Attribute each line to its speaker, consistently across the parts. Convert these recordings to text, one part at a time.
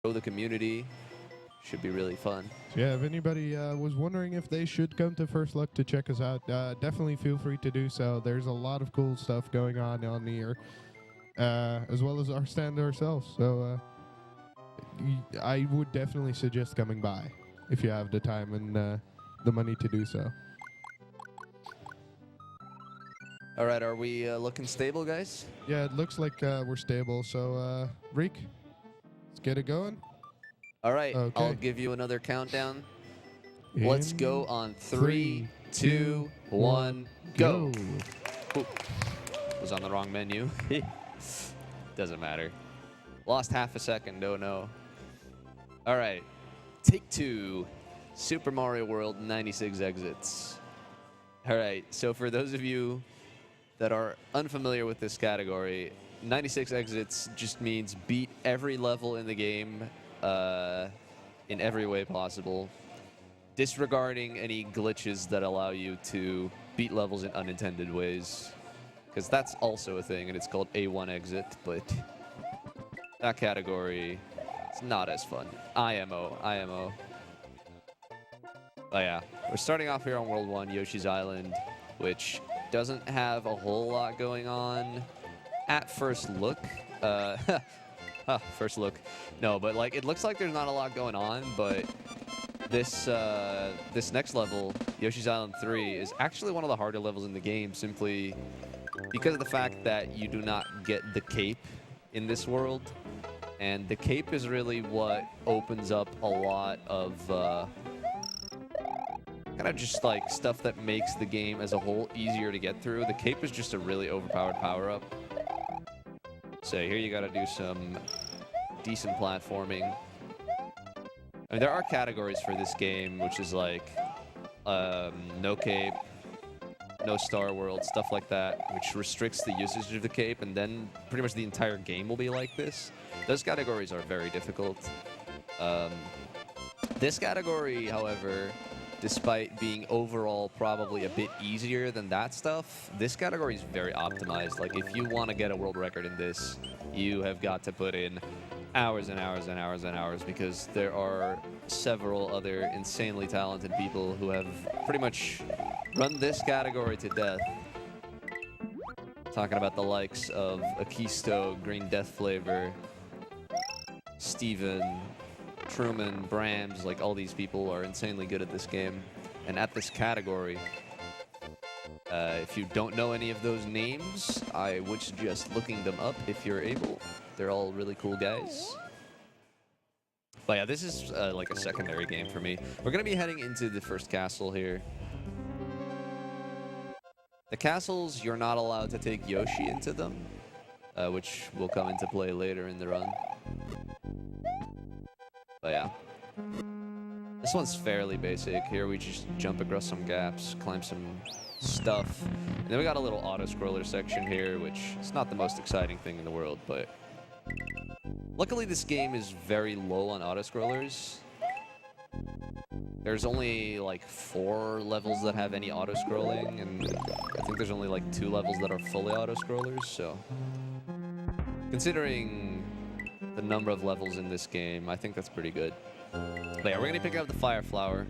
Speaker 1: grow the community. Should be really fun.
Speaker 2: Yeah, if anybody was wondering if they should come to FirstLook to check us out, definitely feel free to do so. There's a lot of cool stuff going on here, as well as our stand ourselves. So I would definitely suggest coming by if you have the time and the money to do so.
Speaker 1: All right, are we looking stable, guys?
Speaker 2: Yeah, it looks like we're stable. So, Reek, let's get it going.
Speaker 1: All right,
Speaker 2: Okay.
Speaker 1: I'll give you another countdown.
Speaker 2: In
Speaker 1: Let's go on 3, 2, 1, go. Ooh, was on the wrong menu. Doesn't matter. Lost half a second, oh no. All right, take 2. Super Mario World 96 exits. All right, so for those of you that are unfamiliar with this category, 96 exits just means beat every level in the game in every way possible, disregarding any glitches that allow you to beat levels in unintended ways, because that's also a thing, and it's called A1 exit, but that category is not as fun. IMO. Oh yeah, we're starting off here on World 1, Yoshi's Island, which doesn't have a whole lot going on at first look. First look. No, but like it looks like there's not a lot going on, but this this next level, Yoshi's Island 3, is actually one of the harder levels in the game, simply because of the fact that you do not get the cape in this world. And the cape is really what opens up a lot of kind of just like stuff that makes the game as a whole easier to get through. The cape is just a really overpowered power-up. So here you gotta do some decent platforming. I mean, there are categories for this game, which is like no cape, no Star World, stuff like that, which restricts the usage of the cape, and then pretty much the entire game will be like this. Those categories are very difficult. This category, however, despite being overall probably a bit easier than that stuff, this category is very optimized. Like, if you want to get a world record in this, you have got to put in hours and hours and hours and hours, because there are several other insanely talented people who have pretty much run this category to death. Talking about the likes of Akisto, Green Death Flavor, Steven, Truman, Brams, like all these people are insanely good at this game and at this category. If you don't know any of those names, I would suggest looking them up if you're able. They're all really cool guys. But yeah, this is like a secondary game for me. We're going to be heading into the first castle here. The castles, you're not allowed to take Yoshi into them, which will come into play later in the run. But yeah, this one's fairly basic. Here we just jump across some gaps, climb some stuff. And then we got a little auto-scroller section here, which is not the most exciting thing in the world, but luckily this game is very low on auto-scrollers. There's only like 4 levels that have any auto-scrolling, and I think there's only like 2 levels that are fully auto-scrollers, so considering the number of levels in this game, I think that's pretty good. But yeah, we're gonna pick up the Fire Flower,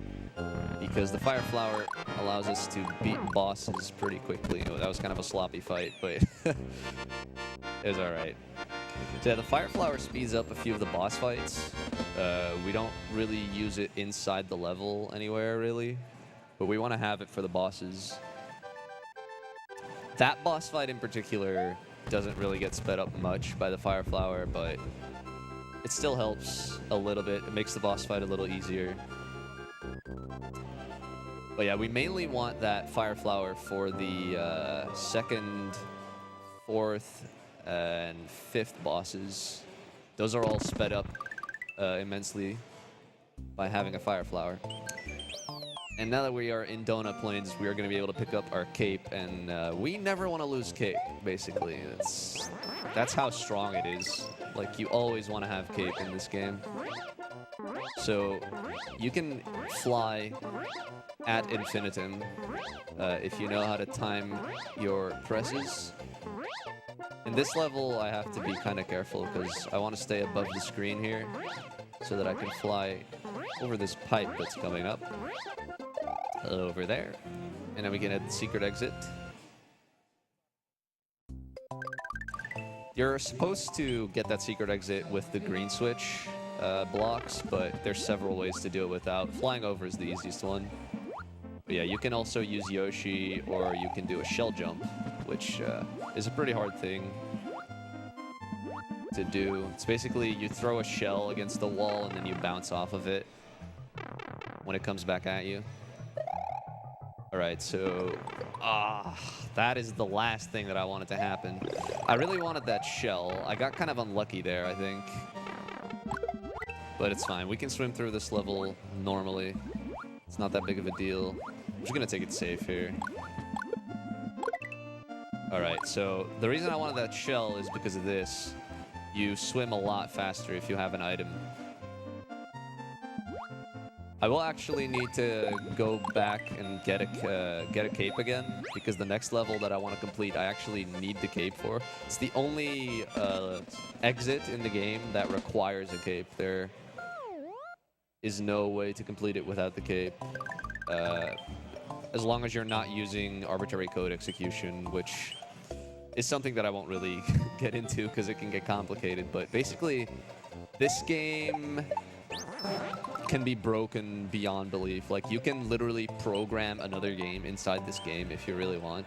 Speaker 1: because the Fire Flower allows us to beat bosses pretty quickly. Oh, that was kind of a sloppy fight, but it was alright. So yeah, the Fire Flower speeds up a few of the boss fights. We don't really use it inside the level anywhere, really, but we want to have it for the bosses. That boss fight in particular doesn't really get sped up much by the Fire Flower, but it still helps a little bit. It makes the boss fight a little easier. But yeah, we mainly want that Fire Flower for the 2nd, 4th, and 5th bosses. Those are all sped up immensely by having a Fire Flower. And now that we are in Donut Plains, we are going to be able to pick up our cape, and we never want to lose cape, basically. That's how strong it is. Like, you always want to have cape in this game. So you can fly ad infinitum if you know how to time your presses. In this level, I have to be kind of careful because I want to stay above the screen here. so that I can fly over this pipe that's coming up. Over there. And then we can hit the secret exit. You're supposed to get that secret exit with the green switch blocks, but there's several ways to do it without. Flying over is the easiest one. But yeah, you can also use Yoshi, or you can do a shell jump, which is a pretty hard thing to do. It's basically you throw a shell against the wall and then you bounce off of it when it comes back at you. Alright, so that is the last thing that I wanted to happen. I really wanted that shell. I got kind of unlucky there, I think. But it's fine. We can swim through this level normally. It's not that big of a deal. I'm just gonna take it safe here. Alright, so the reason I wanted that shell is because of this. You swim a lot faster if you have an item. I will actually need to go back and get a cape again, because the next level that I want to complete, I actually need the cape for. It's the only exit in the game that requires a cape. There is no way to complete it without the cape. As long as you're not using arbitrary code execution, which is something that I won't really get into because it can get complicated. But basically, this game can be broken beyond belief. Like, you can literally program another game inside this game if you really want,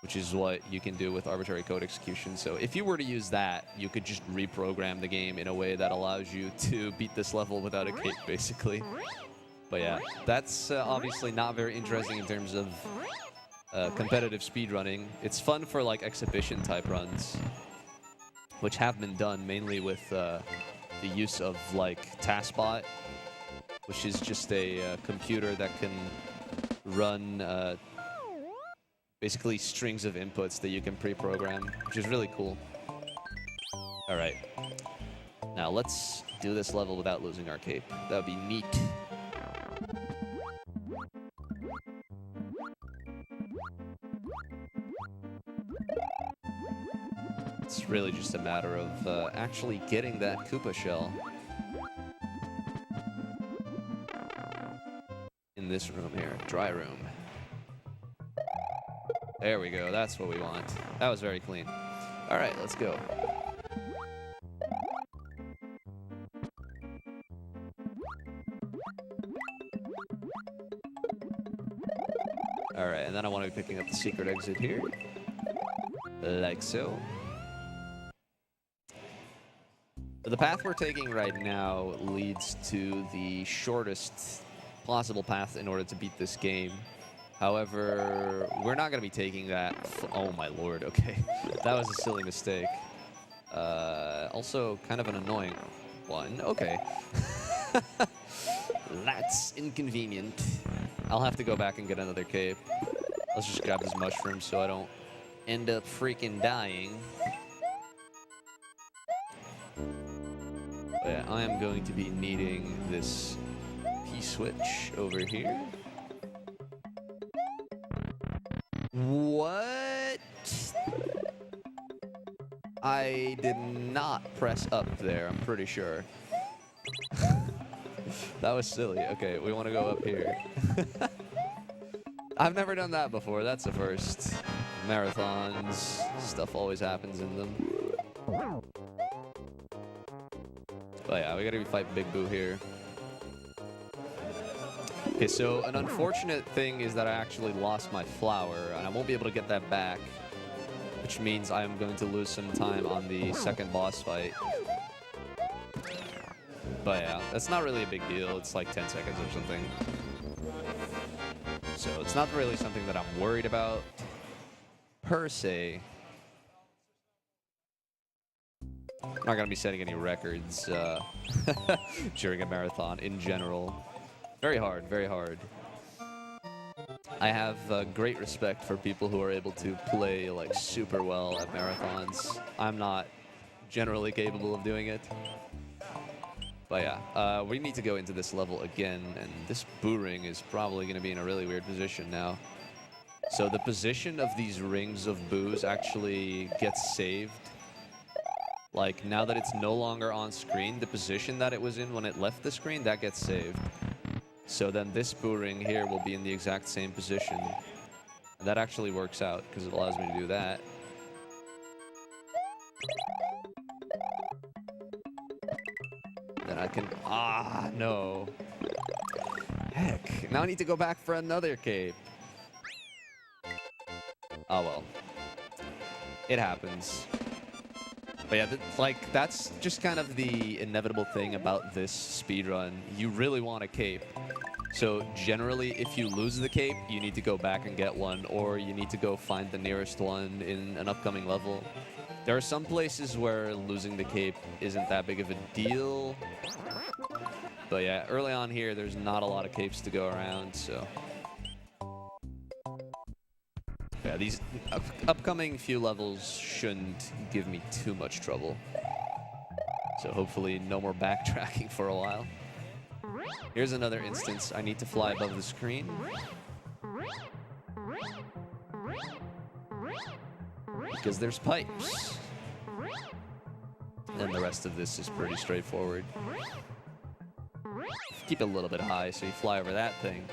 Speaker 1: which is what you can do with arbitrary code execution. So if you were to use that, you could just reprogram the game in a way that allows you to beat this level without a cape, basically. But yeah, that's obviously not very interesting in terms of competitive speedrunning. It's fun for like exhibition type runs, which have been done mainly with the use of like TaskBot, which is just a computer that can run basically strings of inputs that you can pre-program, which is really cool. All right, now let's do this level without losing our cape. That would be neat. It's really just a matter of actually getting that Koopa shell in this room here, dry room. There we go, that's what we want. That was very clean. All right, let's go. All right, and then I want to be picking up the secret exit here, like so. The path we're taking right now leads to the shortest possible path in order to beat this game. However, we're not going to be taking that. Oh my lord, okay. That was a silly mistake. Also, kind of an annoying one. Okay. That's inconvenient. I'll have to go back and get another cape. Let's just grab this mushroom so I don't end up freaking dying. But yeah, I am going to be needing this P-switch over here. What? I did not press up there, I'm pretty sure. That was silly. Okay, we want to go up here. I've never done that before. That's a first. Marathons, stuff always happens in them. But yeah, we gotta fight Big Boo here. Okay, so an unfortunate thing is that I actually lost my flower, and I won't be able to get that back, which means I am going to lose some time on the second boss fight. But yeah, that's not really a big deal. It's like 10 seconds or something. So it's not really something that I'm worried about, per se. I'm not going to be setting any records during a marathon in general. Very hard, very hard. I have great respect for people who are able to play like super well at marathons. I'm not generally capable of doing it. But yeah, we need to go into this level again, and this boo ring is probably going to be in a really weird position now. So the position of these rings of boos actually gets saved Like, now that it's no longer on screen, the position that it was in when it left the screen, that gets saved. So then this boo ring here will be in the exact same position. And that actually works out, because it allows me to do that. Then I can... Ah, no. Heck. Now I need to go back for another cape. Oh, well. It happens. But yeah, like, that's just kind of the inevitable thing about this speedrun. You really want a cape. So generally, if you lose the cape, you need to go back and get one, or you need to go find the nearest one in an upcoming level. There are some places where losing the cape isn't that big of a deal. But yeah, early on here, there's not a lot of capes to go around, so... Yeah, these upcoming few levels shouldn't give me too much trouble. So hopefully no more backtracking for a while. Here's another instance. I need to fly above the screen. Because there's pipes. And the rest of this is pretty straightforward. Keep it a little bit high so you fly over that thing.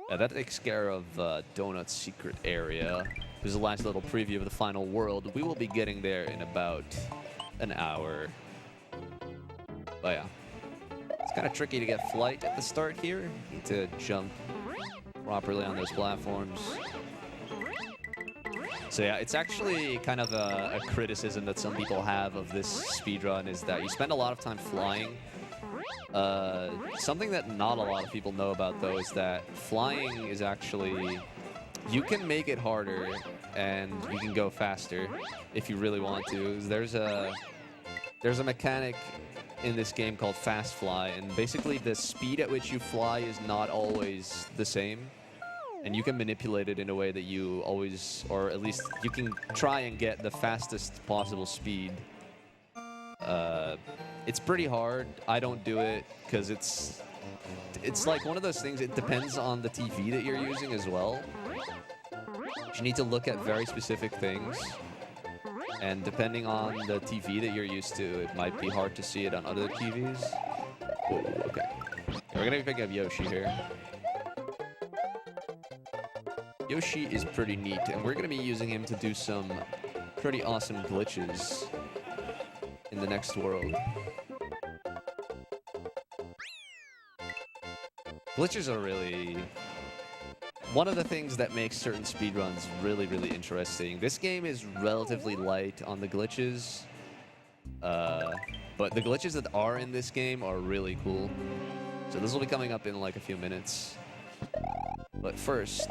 Speaker 1: That takes care of Donut's secret area. This is the last little preview of the final world. We will be getting there in about an hour. But yeah, it's kind of tricky to get flight at the start here. Need to jump properly on those platforms. So yeah, it's actually kind of a criticism that some people have of this speedrun is that you spend a lot of time flying. Something that not a lot of people know about, though, is that flying is actually... You can make it harder, and you can go faster if you really want to. There's a mechanic in this game called fast fly, and basically the speed at which you fly is not always the same. And you can manipulate it in a way that you always, or at least you can try and get the fastest possible speed. It's pretty hard. I don't do it because it's like one of those things. It depends on the TV that you're using as well. You need to look at very specific things, and depending on the TV that you're used to, it might be hard to see it on other TVs. Whoa, okay. We're gonna be picking up Yoshi here. Yoshi is pretty neat, and we're gonna be using him to do some pretty awesome glitches in the next world. Glitches are really one of the things that makes certain speedruns really, really interesting. This game is relatively light on the glitches, but the glitches that are in this game are really cool. So this will be coming up in like a few minutes. But first,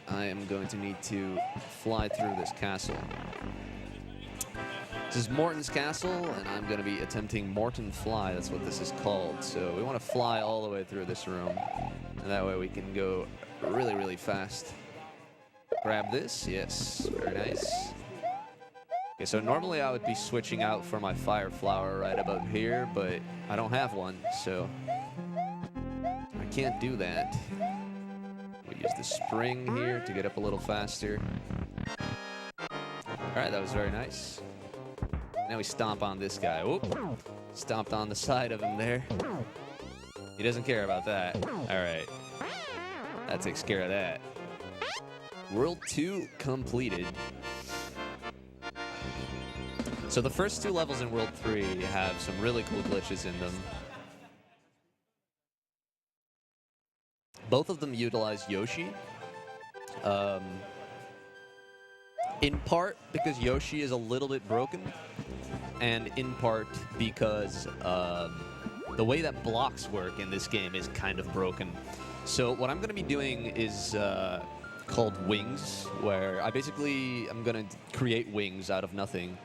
Speaker 1: I am going to need to fly through this castle. This is Morton's castle, and I'm going to be attempting Morton Fly. That's what this is called. So we want to fly all the way through this room, and that way we can go really, really fast. Grab this. Yes, very nice. Okay, so normally I would be switching out for my fire flower right about here, but I don't have one, so I can't do that. We use the spring here to get up a little faster. All right, that was very nice. Now we stomp on this guy. Whoop. Stomped on the side of him there. He doesn't care about that. All right. That takes care of that. World 2 completed. So the first two levels in World 3 have some really cool glitches in them. Both of them utilize Yoshi. In part because Yoshi is a little bit broken, and in part because the way that blocks work in this game is kind of broken. So what I'm going to be doing is called wings, where I'm going to create wings out of nothing.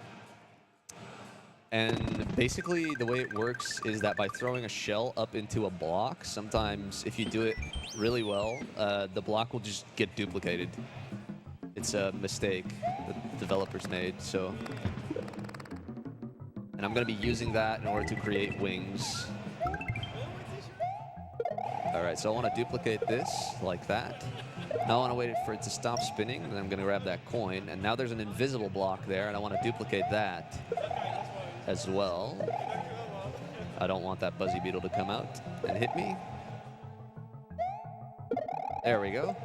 Speaker 1: And basically the way it works is that by throwing a shell up into a block, sometimes if you do it really well, the block will just get duplicated. It's a mistake that developers made, so... And I'm going to be using that in order to create wings. Alright, so I want to duplicate this like that. Now I want to wait for it to stop spinning, and I'm going to grab that coin. And now there's an invisible block there, and I want to duplicate that as well. I don't want that Buzzy Beetle to come out and hit me. There we go.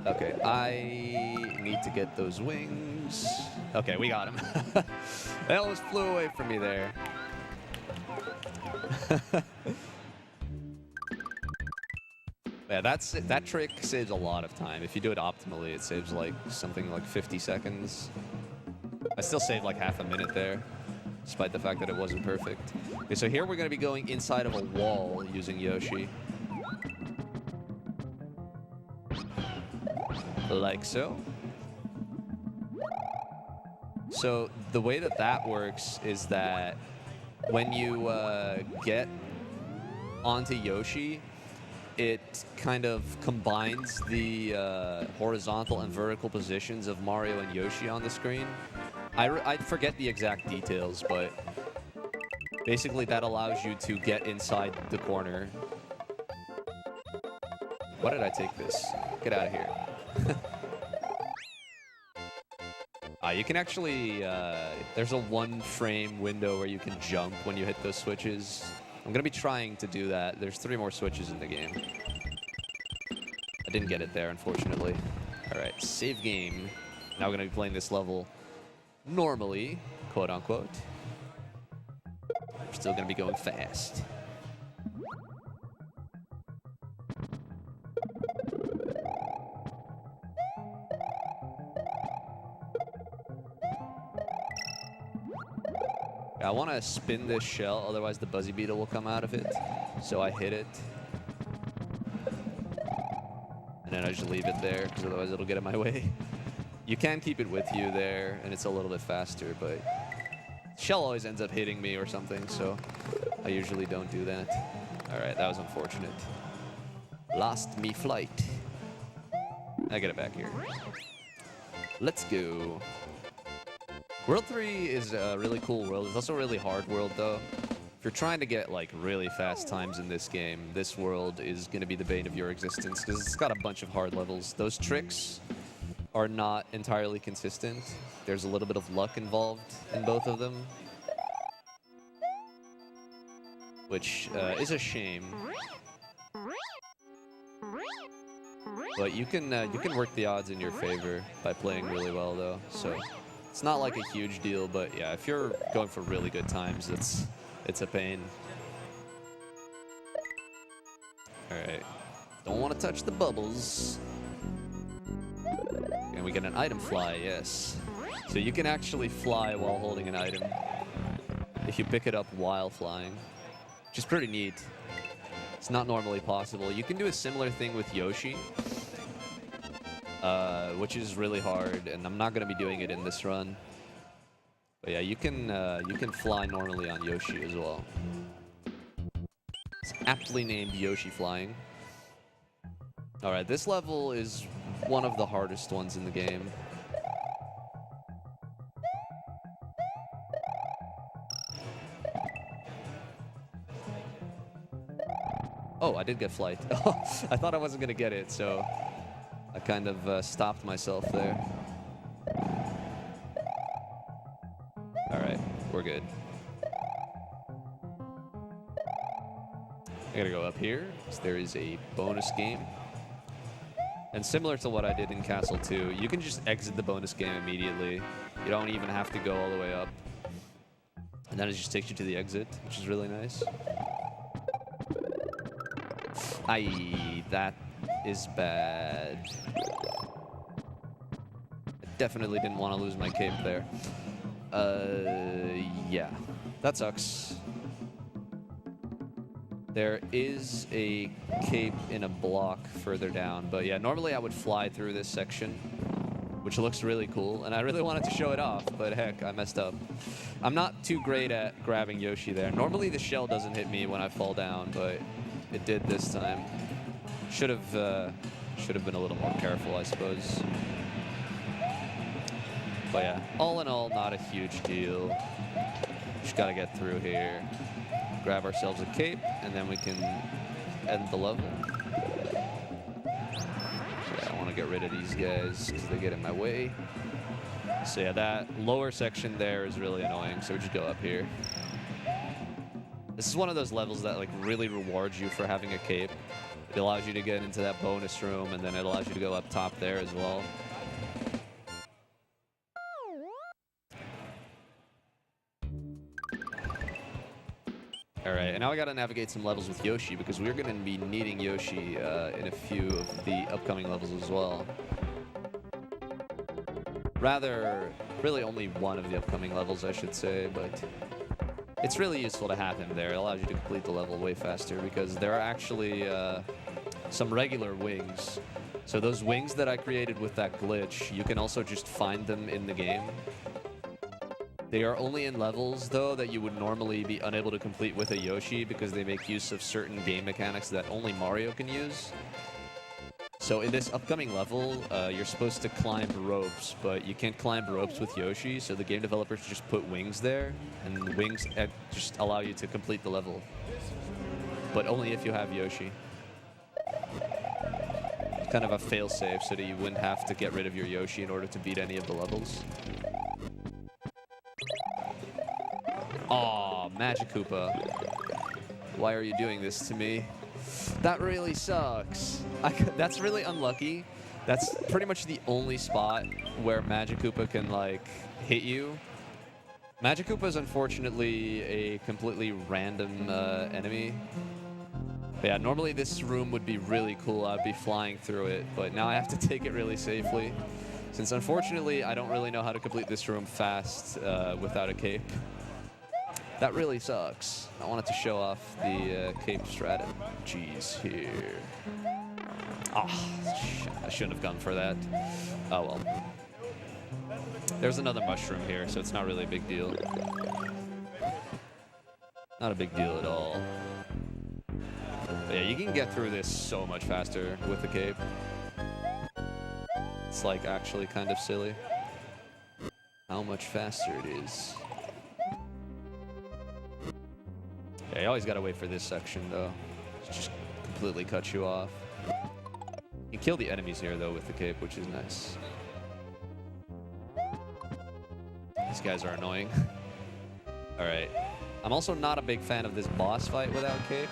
Speaker 1: Okay, I need to get those wings. Okay, we got him. They almost flew away from me there. Yeah, that trick saves a lot of time. If you do it optimally, it saves like something like 50 seconds. I still saved like half a minute there, despite the fact that it wasn't perfect. Okay, so here we're going to be going inside of a wall using Yoshi. Like so. So the way that that works is that when you get onto Yoshi, it kind of combines the horizontal and vertical positions of Mario and Yoshi on the screen. I forget the exact details, but basically that allows you to get inside the corner. Why did I take this? Get out of here. You can actually, there's a 1-frame window where you can jump when you hit those switches. I'm going to be trying to do that. There's 3 more switches in the game. I didn't get it there, unfortunately. All right, save game. Now we're going to be playing this level normally, quote unquote. We're still going to be going fast. I want to spin this shell, otherwise the Buzzy Beetle will come out of it. So I hit it. And then I just leave it there, because otherwise it'll get in my way. You can keep it with you there, and it's a little bit faster, but shell always ends up hitting me or something, so I usually don't do that. All right, that was unfortunate. Lost me flight. I get it back here. Let's go. World 3 is a really cool world. It's also a really hard world, though. If you're trying to get, like, really fast times in this game, this world is going to be the bane of your existence, because it's got a bunch of hard levels. Those tricks are not entirely consistent. There's a little bit of luck involved in both of them, which is a shame. But you can work the odds in your favor by playing really well, though. So it's not like a huge deal, but yeah, if you're going for really good times, it's a pain. All right, don't want to touch the bubbles. And we get an item fly, yes. So you can actually fly while holding an item if you pick it up while flying, which is pretty neat. It's not normally possible. You can do a similar thing with Yoshi, which is really hard, and I'm not going to be doing it in this run. But yeah, you can fly normally on Yoshi as well. It's aptly named Yoshi Flying. All right, this level is one of the hardest ones in the game. Oh, I did get flight. I thought I wasn't going to get it, so I kind of stopped myself there. All right, we're good. I gotta go up here, because there is a bonus game. And similar to what I did in Castle 2, you can just exit the bonus game immediately. You don't even have to go all the way up. And then it just takes you to the exit, which is really nice. Aye, that is bad. I definitely didn't want to lose my cape there. Yeah, that sucks. There is a cape in a block further down, but yeah, normally I would fly through this section, which looks really cool, and I really wanted to show it off, but heck, I messed up. I'm not too great at grabbing Yoshi there. Normally the shell doesn't hit me when I fall down, but it did this time. Should have been a little more careful, I suppose. But yeah, all in all, not a huge deal. Just gotta get through here. Grab ourselves a cape, and then we can end the level. get rid of these guys because they get in my way. So yeah, that lower section there is really annoying, so we just go up here. This is one of those levels that like really rewards you for having a cape. It allows you to get into that bonus room, and then it allows you to go up top there as well. Alright, and now I gotta navigate some levels with Yoshi, because we're gonna be needing Yoshi in a few of the upcoming levels as well. Rather, really only one of the upcoming levels, I should say, but it's really useful to have him there. It allows you to complete the level way faster, because there are actually some regular wings. So those wings that I created with that glitch, you can also just find them in the game. They are only in levels, though, that you would normally be unable to complete with a Yoshi, because they make use of certain game mechanics that only Mario can use. So in this upcoming level, you're supposed to climb ropes, but you can't climb ropes with Yoshi, so the game developers just put wings there, and the wings just allow you to complete the level. But only if you have Yoshi. It's kind of a fail-safe, so that you wouldn't have to get rid of your Yoshi in order to beat any of the levels. Aw, Magic Koopa. Why are you doing this to me? That really sucks. That's really unlucky. That's pretty much the only spot where Magic Koopa can, like, hit you. Magic Koopa is unfortunately a completely random enemy. But yeah, normally this room would be really cool. I'd be flying through it, but now I have to take it really safely. Since unfortunately, I don't really know how to complete this room fast without a cape. That really sucks. I wanted to show off the cape strategies here. Oh, I shouldn't have gone for that. Oh well. There's another mushroom here, so it's not really a big deal. Not a big deal at all. But yeah, you can get through this so much faster with the cape. It's like actually kind of silly how much faster it is. Yeah, you always gotta wait for this section, though. It just completely cuts you off. You can kill the enemies here, though, with the cape, which is nice. These guys are annoying. Alright. I'm also not a big fan of this boss fight without cape.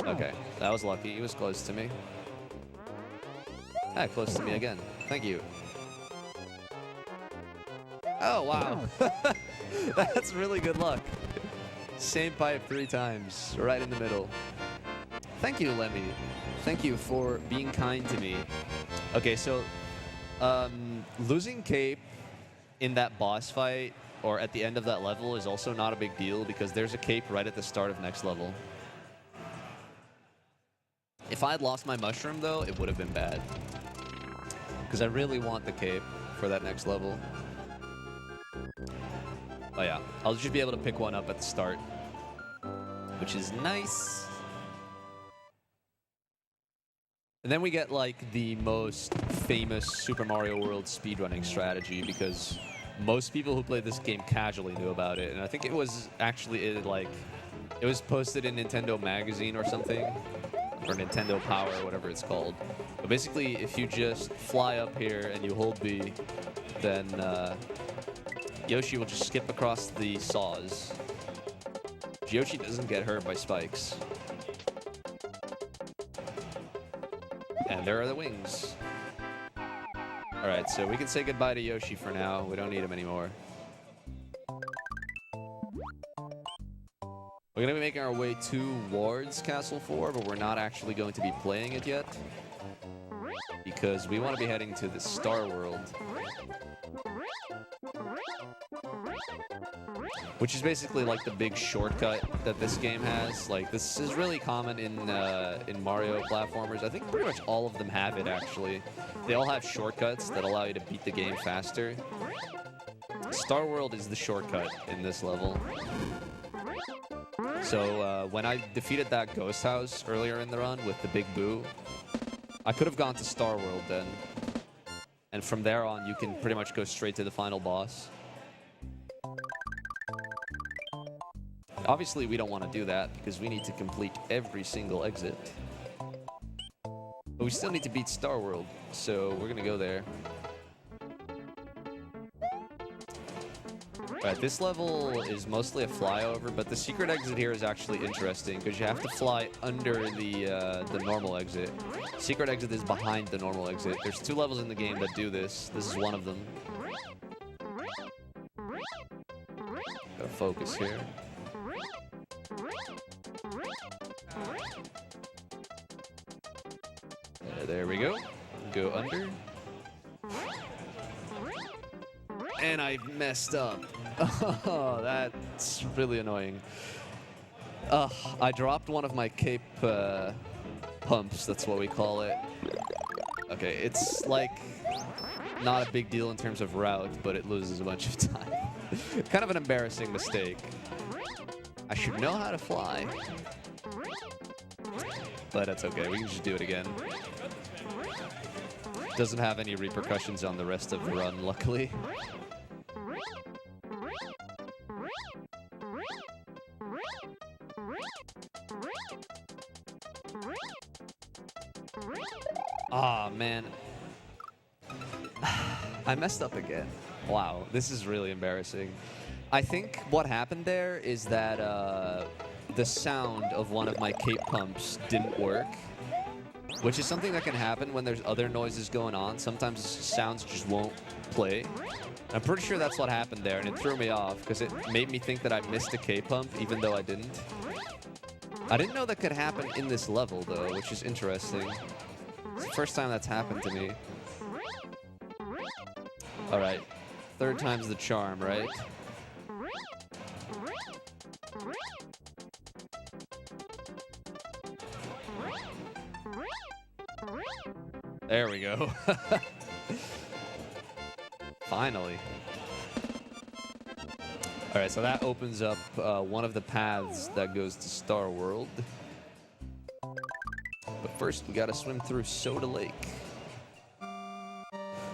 Speaker 1: Okay, that was lucky. He was close to me. Ah, close to me again. Thank you. Oh, wow. That's really good luck. Same pipe 3 times, right in the middle. Thank you, Lemmy. Thank you for being kind to me. Okay, so losing cape in that boss fight or at the end of that level is also not a big deal, because there's a cape right at the start of next level. If I had lost my mushroom, though, it would have been bad, because I really want the cape for that next level. Oh yeah, I'll just be able to pick one up at the start, which is nice. And then we get like the most famous Super Mario World speedrunning strategy, because most people who play this game casually knew about it. And I think it was actually, it was posted in Nintendo Magazine or something, or Nintendo Power, or whatever it's called. But basically, if you just fly up here and you hold B, then Yoshi will just skip across the saws. Yoshi doesn't get hurt by spikes. And there are the wings. Alright, so we can say goodbye to Yoshi for now. We don't need him anymore. We're going to be making our way towards Castle 4, but we're not actually going to be playing it yet, because we want to be heading to the Star World, which is basically like the big shortcut that this game has. Like, this is really common in Mario platformers. I think pretty much all of them have it, actually. They all have shortcuts that allow you to beat the game faster. Star World is the shortcut in this level. So when I defeated that ghost house earlier in the run with the big boo, I could have gone to Star World then. And from there on, you can pretty much go straight to the final boss. Obviously, we don't want to do that, because we need to complete every single exit. we still need to beat Star World, so we're gonna go there. Alright, this level is mostly a flyover, but the secret exit here is actually interesting because you have to fly under the normal exit. Secret exit is behind the normal exit. There's 2 levels in the game that do this. This is one of them. Gotta focus here. There we go. Go under. And I messed up. Oh, that's really annoying. I dropped one of my cape pumps. That's what we call it. Okay, it's like not a big deal in terms of route, but it loses a bunch of time. Kind of an embarrassing mistake. I should know how to fly. But that's okay. We can just do it again. Doesn't have any repercussions on the rest of the run, luckily. Ah, man. I messed up again. Wow, this is really embarrassing. I think what happened there is that the sound of one of my cape pumps didn't work, which is something that can happen when there's other noises going on. Sometimes sounds just won't play. I'm pretty sure that's what happened there, and it threw me off because it made me think that I missed a cape pump, even though I didn't. I didn't know that could happen in this level, though, which is interesting. It's the first time that's happened to me. All right. 3rd time's the charm, right? There we go. Finally. All right, so that opens up one of the paths that goes to Star World. But first, we gotta swim through Soda Lake.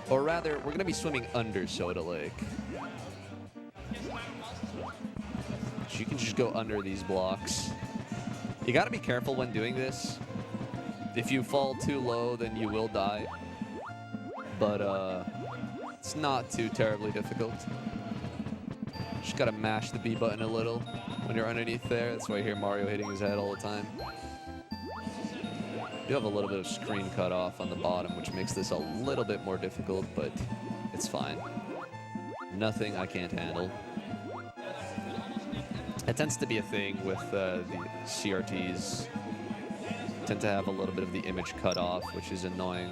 Speaker 1: Or rather, we're gonna be swimming under Soda Lake. So you can just go under these blocks. You gotta be careful when doing this. If you fall too low, then you will die. But it's not too terribly difficult. Just gotta mash the B button a little when you're underneath there. That's why you hear Mario hitting his head all the time. You have a little bit of screen cut off on the bottom, which makes this a little bit more difficult, but it's fine. Nothing I can't handle. It tends to be a thing with the CRTs. Tend to have a little bit of the image cut off, which is annoying.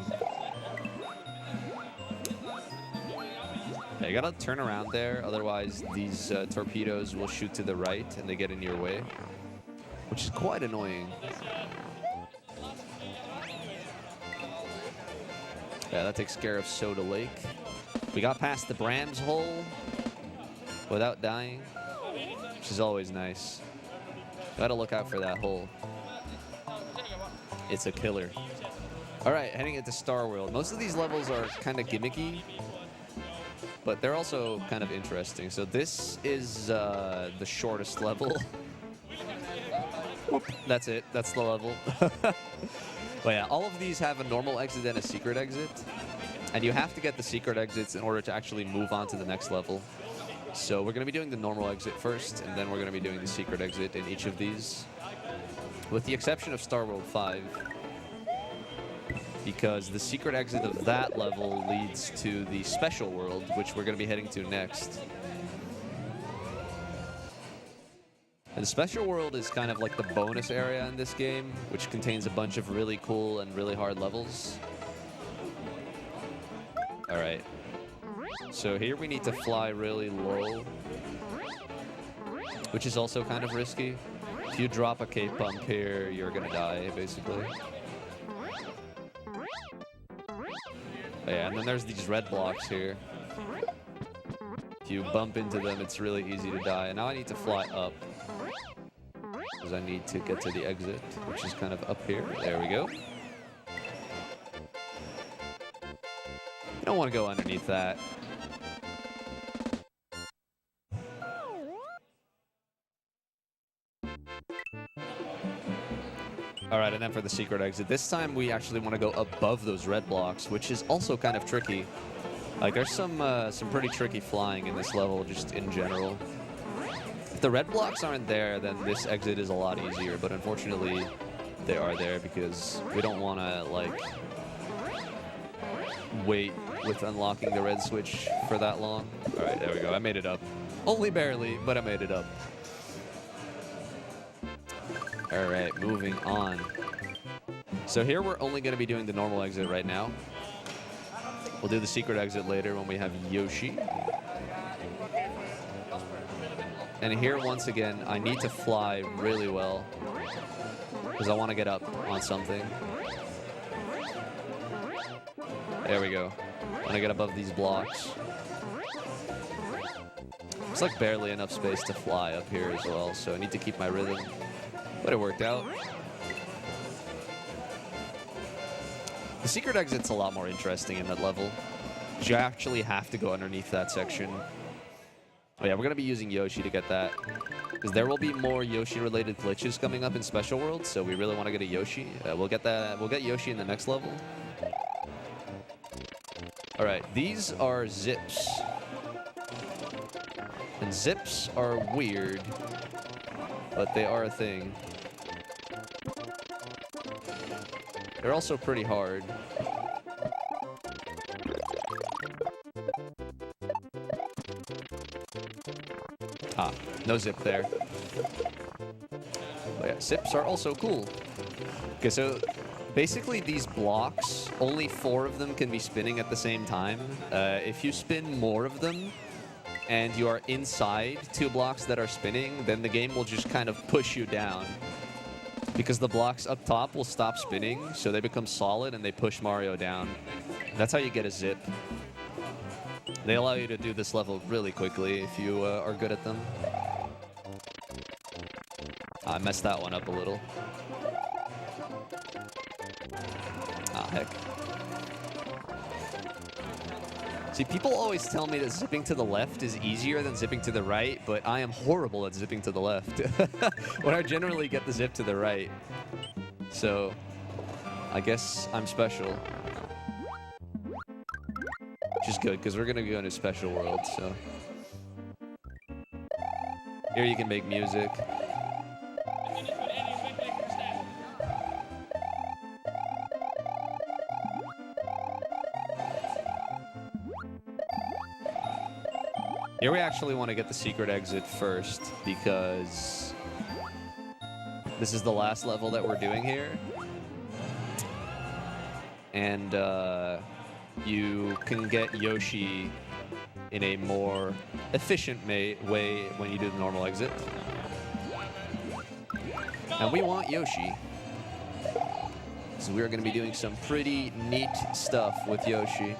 Speaker 1: Yeah, you gotta turn around there, otherwise these torpedoes will shoot to the right and they get in your way, which is quite annoying. Yeah, that takes care of Soda Lake. We got past the Bram's hole without dying, which is always nice. Gotta look out for that hole. It's a killer. All right, heading into Star World. Most of these levels are kind of gimmicky, but they're also kind of interesting. So this is the shortest level. Whoop, that's it. That's the level. But yeah, all of these have a normal exit and a secret exit. And you have to get the secret exits in order to actually move on to the next level. So we're going to be doing the normal exit first, and then we're going to be doing the secret exit in each of these. With the exception of Star World 5. Because the secret exit of that level leads to the special world, which we're going to be heading to next. And the special world is kind of like the bonus area in this game, which contains a bunch of really cool and really hard levels. All right. So here we need to fly really low, which is also kind of risky. If you drop a cape pump here, you're going to die, basically. Yeah, and then there's these red blocks here. If you bump into them, it's really easy to die. And now I need to fly up, because I need to get to the exit, which is kind of up here. There we go. You don't want to go underneath that. All right, right, and then for the secret exit. This time we actually want to go above those red blocks, which is also kind of tricky. Like, there's some pretty tricky flying in this level, just in general. If the red blocks aren't there, then this exit is a lot easier, but unfortunately, they are there because we don't want to, like, wait with unlocking the red switch for that long. All right, there we go. I made it up. Only barely, but I made it up. All right, moving on. So here we're only going to be doing the normal exit right now. We'll do the secret exit later when we have Yoshi. And here, once again, I need to fly really well because I want to get up on something. There we go. I want to get above these blocks. It's like barely enough space to fly up here as well, so I need to keep my rhythm. But it worked out. The secret exit's a lot more interesting in that level. You actually have to go underneath that section. Oh yeah, we're going to be using Yoshi to get that. Because there will be more Yoshi-related glitches coming up in Special World, so we really want to get a Yoshi. We'll get Yoshi in the next level. All right, these are zips. And zips are weird, but they are a thing. They're also pretty hard. Ah, no zip there. But yeah, zips are also cool. Okay, so basically these blocks, only 4 of them can be spinning at the same time. If you spin more of them, and you are inside 2 blocks that are spinning, then the game will just kind of push you down. Because the blocks up top will stop spinning, so they become solid and they push Mario down. That's how you get a zip. They allow you to do this level really quickly if you are good at them. I messed that one up a little. Ah, heck. See, people always tell me that zipping to the left is easier than zipping to the right, but I am horrible at zipping to the left. When I generally get the zip to the right. So, I guess I'm special. Which is good, because we're going to go into Special World, so. Here you can make music. Here we actually want to get the secret exit first because this is the last level that we're doing here. And you can get Yoshi in a more efficient way when you do the normal exit. And we want Yoshi. So we're going to be doing some pretty neat stuff with Yoshi.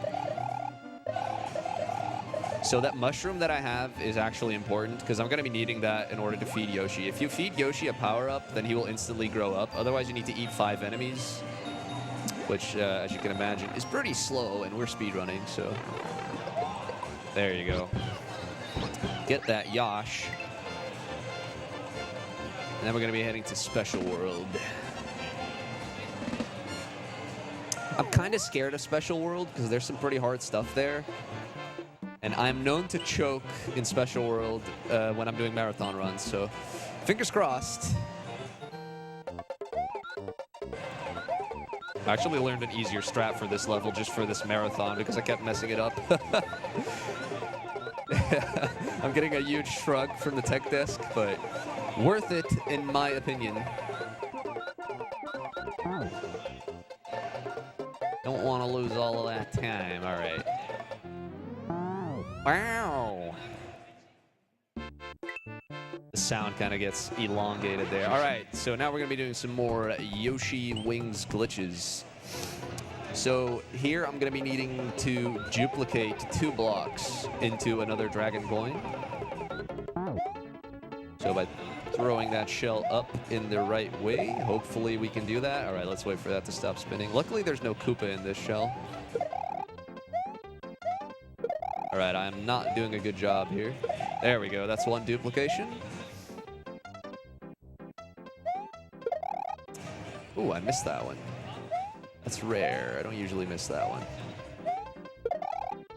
Speaker 1: So that mushroom that I have is actually important because I'm going to be needing that in order to feed Yoshi. If you feed Yoshi a power-up, then he will instantly grow up. Otherwise, you need to eat 5 enemies, which, as you can imagine, is pretty slow, and we're speedrunning, so... There you go. Get that Yosh. And then we're going to be heading to Special World. I'm kind of scared of Special World because there's some pretty hard stuff there. And I'm known to choke in Special World when I'm doing marathon runs, so fingers crossed. I actually learned an easier strat for this level just for this marathon because I kept messing it up. I'm getting a huge shrug from the tech desk, but worth it in my opinion. Don't want to lose all of that time. All right. Wow. The sound kind of gets elongated there. All right, so now we're going to be doing some more Yoshi Wings glitches. So here I'm going to be needing to duplicate 2 blocks into another dragon coin. So by throwing that shell up in the right way, hopefully we can do that. All right, let's wait for that to stop spinning. Luckily, there's no Koopa in this shell. All right, I'm not doing a good job here. There we go. That's 1 duplication. Ooh, Ooh, I missed that one. That's rare. I don't usually miss that one.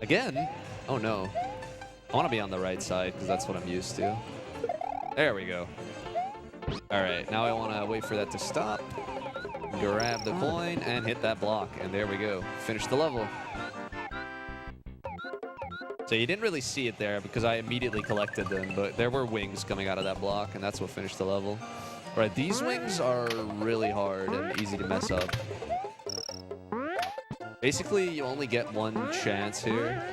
Speaker 1: Again? Oh no. I want to be on the right side because that's what I'm used to. There we go. All right, now I want to wait for that to stop. Grab the coin and hit that block. And there we go. Finish the level. So you didn't really see it there because I immediately collected them, but there were wings coming out of that block, and that's what finished the level. All right, these wings are really hard and easy to mess up. Basically, you only get one chance here.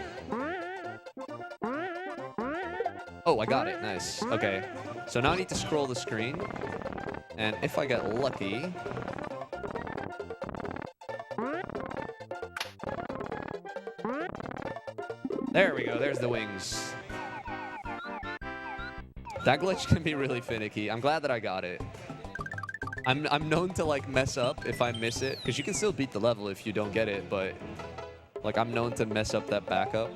Speaker 1: Oh, I got it. Nice. Okay. So now I need to scroll the screen. And if I get lucky... There we go. There's the wings. That glitch can be really finicky. I'm glad that I got it. I'm known to like mess up if I miss it, because you can still beat the level if you don't get it, but like I'm known to mess up that backup,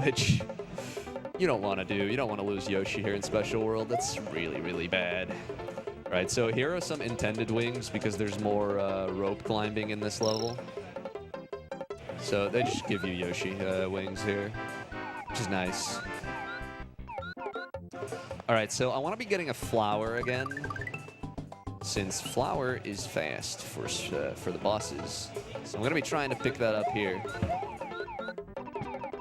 Speaker 1: which you don't want to do. You don't want to lose Yoshi here in Special World. That's really, really bad. Right, so here are some intended wings because there's more rope climbing in this level. So they just give you Yoshi wings here, which is nice. All right, so I want to be getting a flower again, since flower is fast for the bosses. So I'm going to be trying to pick that up here.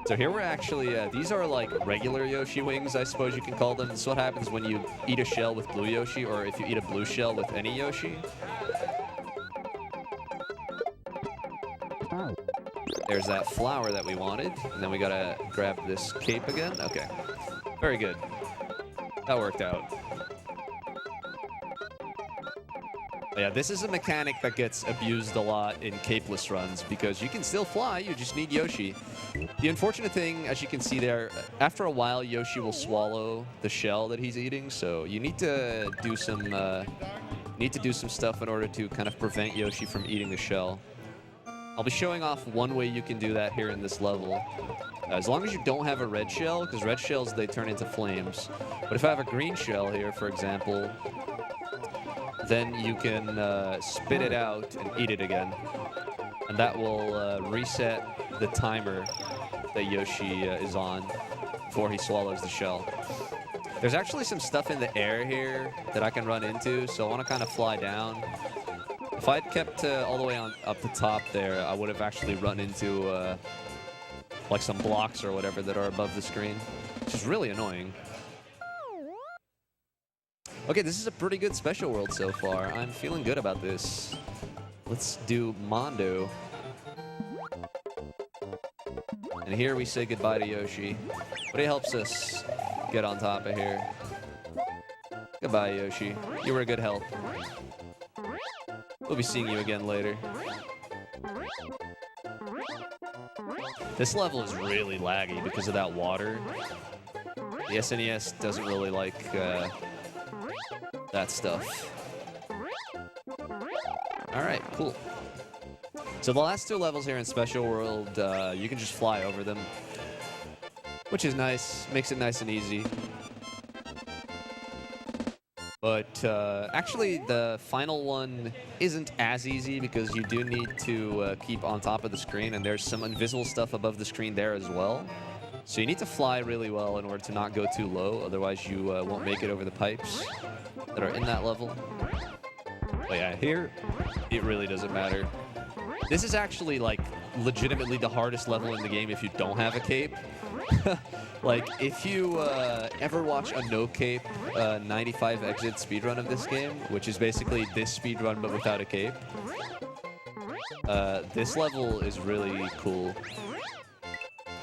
Speaker 1: So here we're actually, these are like regular Yoshi wings, I suppose you can call them. This is what happens when you eat a shell with blue Yoshi, or if you eat a blue shell with any Yoshi. There's that flower that we wanted, and then we gotta grab this cape again. Okay, very good. That worked out. Yeah, this is a mechanic that gets abused a lot in capeless runs because you can still fly, you just need Yoshi. The unfortunate thing, as you can see there, after a while Yoshi will swallow the shell that he's eating, so you need to do some stuff in order to kind of prevent Yoshi from eating the shell. I'll be showing off one way you can do that here in this level. As long as you don't have a red shell, because red shells, they turn into flames. But if I have a green shell here, for example, then you can spit it out and eat it again. And that will reset the timer that Yoshi is on before he swallows the shell. There's actually some stuff in the air here that I can run into, so I want to kind of fly down. If I'd kept all the way on up the top there, I would have actually run into like some blocks or whatever that are above the screen, which is really annoying. Okay, this is a pretty good Special World so far. I'm feeling good about this. Let's do Mondo. And here we say goodbye to Yoshi, but he helps us get on top of here. Goodbye, Yoshi. You were a good help. We'll be seeing you again later. This level is really laggy because of that water. The SNES doesn't really like that stuff. All right, cool. So the last two levels here in Special World, you can just fly over them, which is nice. Makes it nice and easy. But actually, the final one isn't as easy because you do need to keep on top of the screen, and there's some invisible stuff above the screen there as well. So you need to fly really well in order to not go too low, otherwise you won't make it over the pipes that are in that level. But yeah, here, it really doesn't matter. This is actually, like, legitimately the hardest level in the game if you don't have a cape. Like, if you ever watch a no-cape 95 exit speedrun of this game, which is basically this speedrun but without a cape, this level is really cool.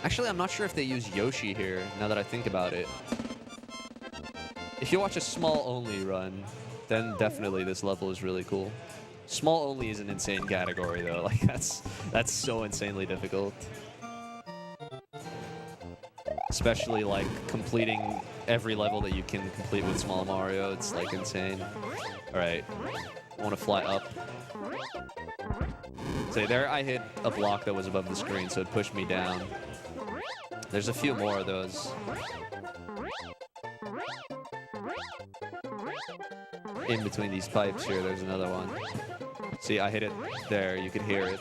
Speaker 1: Actually, I'm not sure if they use Yoshi here, now that I think about it. If you watch a small-only run, then definitely this level is really cool. Small-only is an insane category, though. Like, that's so insanely difficult. Especially, like, completing every level that you can complete with Small Mario. It's, like, insane. Alright. I want to fly up. So there I hit a block that was above the screen, so it pushed me down. There's a few more of those. In between these pipes here, there's another one. See, I hit it there. You could hear it.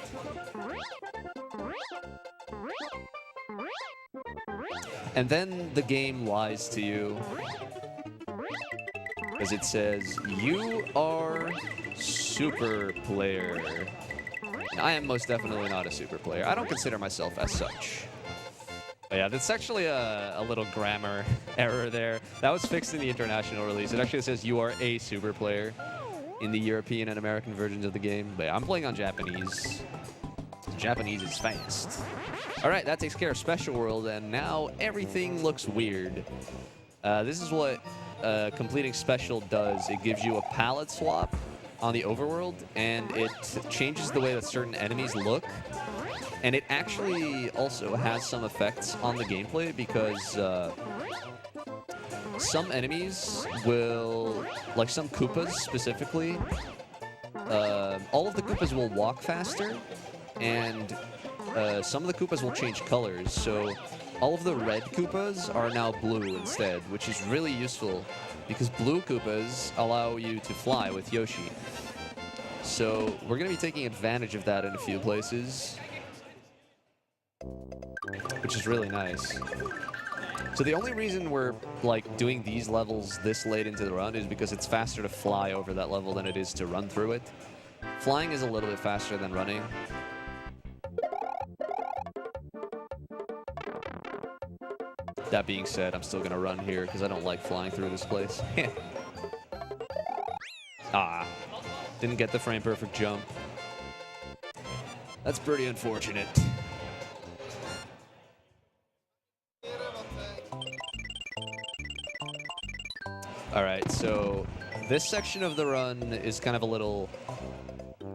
Speaker 1: And then the game lies to you. As it says, you are super player. And I am most definitely not a super player. I don't consider myself as such. But yeah, that's actually a little grammar error there. That was fixed in the international release. It actually says you are a super player in the European and American versions of the game. But yeah, I'm playing on Japanese. Japanese is fast. All right, that takes care of Special World, and now everything looks weird. This is what completing Special does. It gives you a palette swap on the overworld, and it changes the way that certain enemies look. And it actually also has some effects on the gameplay because some enemies will, like some Koopas specifically, all of the Koopas will walk faster, and some of the Koopas will change colors. So all of the red Koopas are now blue instead, which is really useful because blue Koopas allow you to fly with Yoshi. So we're going to be taking advantage of that in a few places, which is really nice. So the only reason we're like doing these levels this late into the run is because it's faster to fly over that level than it is to run through it. Flying is a little bit faster than running. That being said, I'm still gonna run here because I don't like flying through this place. Didn't get the frame perfect jump. That's pretty unfortunate. All right, so this section of the run is kind of a little,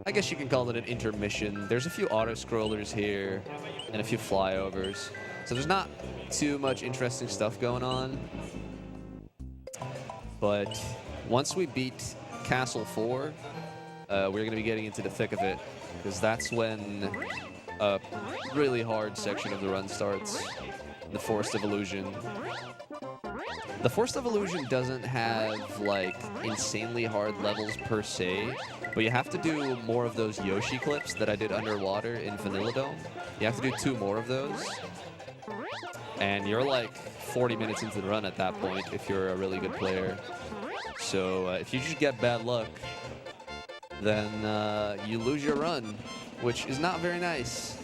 Speaker 1: I guess you can call it an intermission. There's a few auto-scrollers here and a few flyovers. So there's not too much interesting stuff going on. But once we beat Castle 4, we're going to be getting into the thick of it, because that's when a really hard section of the run starts, the Forest of Illusion. The Forest of Illusion doesn't have, like, insanely hard levels per se, but you have to do more of those Yoshi clips that I did underwater in Vanilla Dome. You have to do 2 more of those. And you're like 40 minutes into the run at that point if you're a really good player. So if you just get bad luck, then you lose your run, which is not very nice.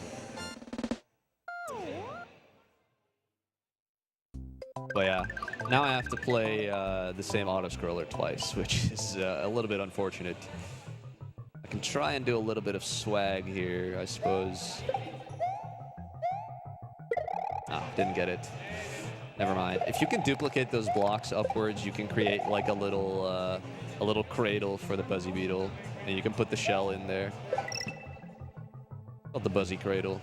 Speaker 1: But yeah, now I have to play the same auto-scroller twice, which is a little bit unfortunate. I can try and do a little bit of swag here, I suppose. Didn't get it. Never mind. If you can duplicate those blocks upwards, you can create like a little cradle for the Buzzy Beetle, and you can put the shell in there. Called the Buzzy Cradle.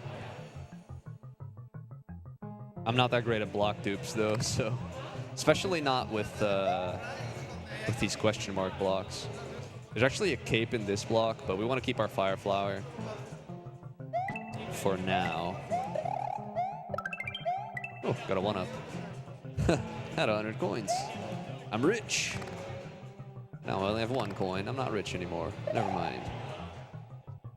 Speaker 1: I'm not that great at block dupes though, so especially not with these question mark blocks. There's actually a cape in this block, but we want to keep our Fire Flower for now. Oh, got a 1-up. Had 100 coins. I'm rich. Now I only have 1 coin. I'm not rich anymore. Never mind.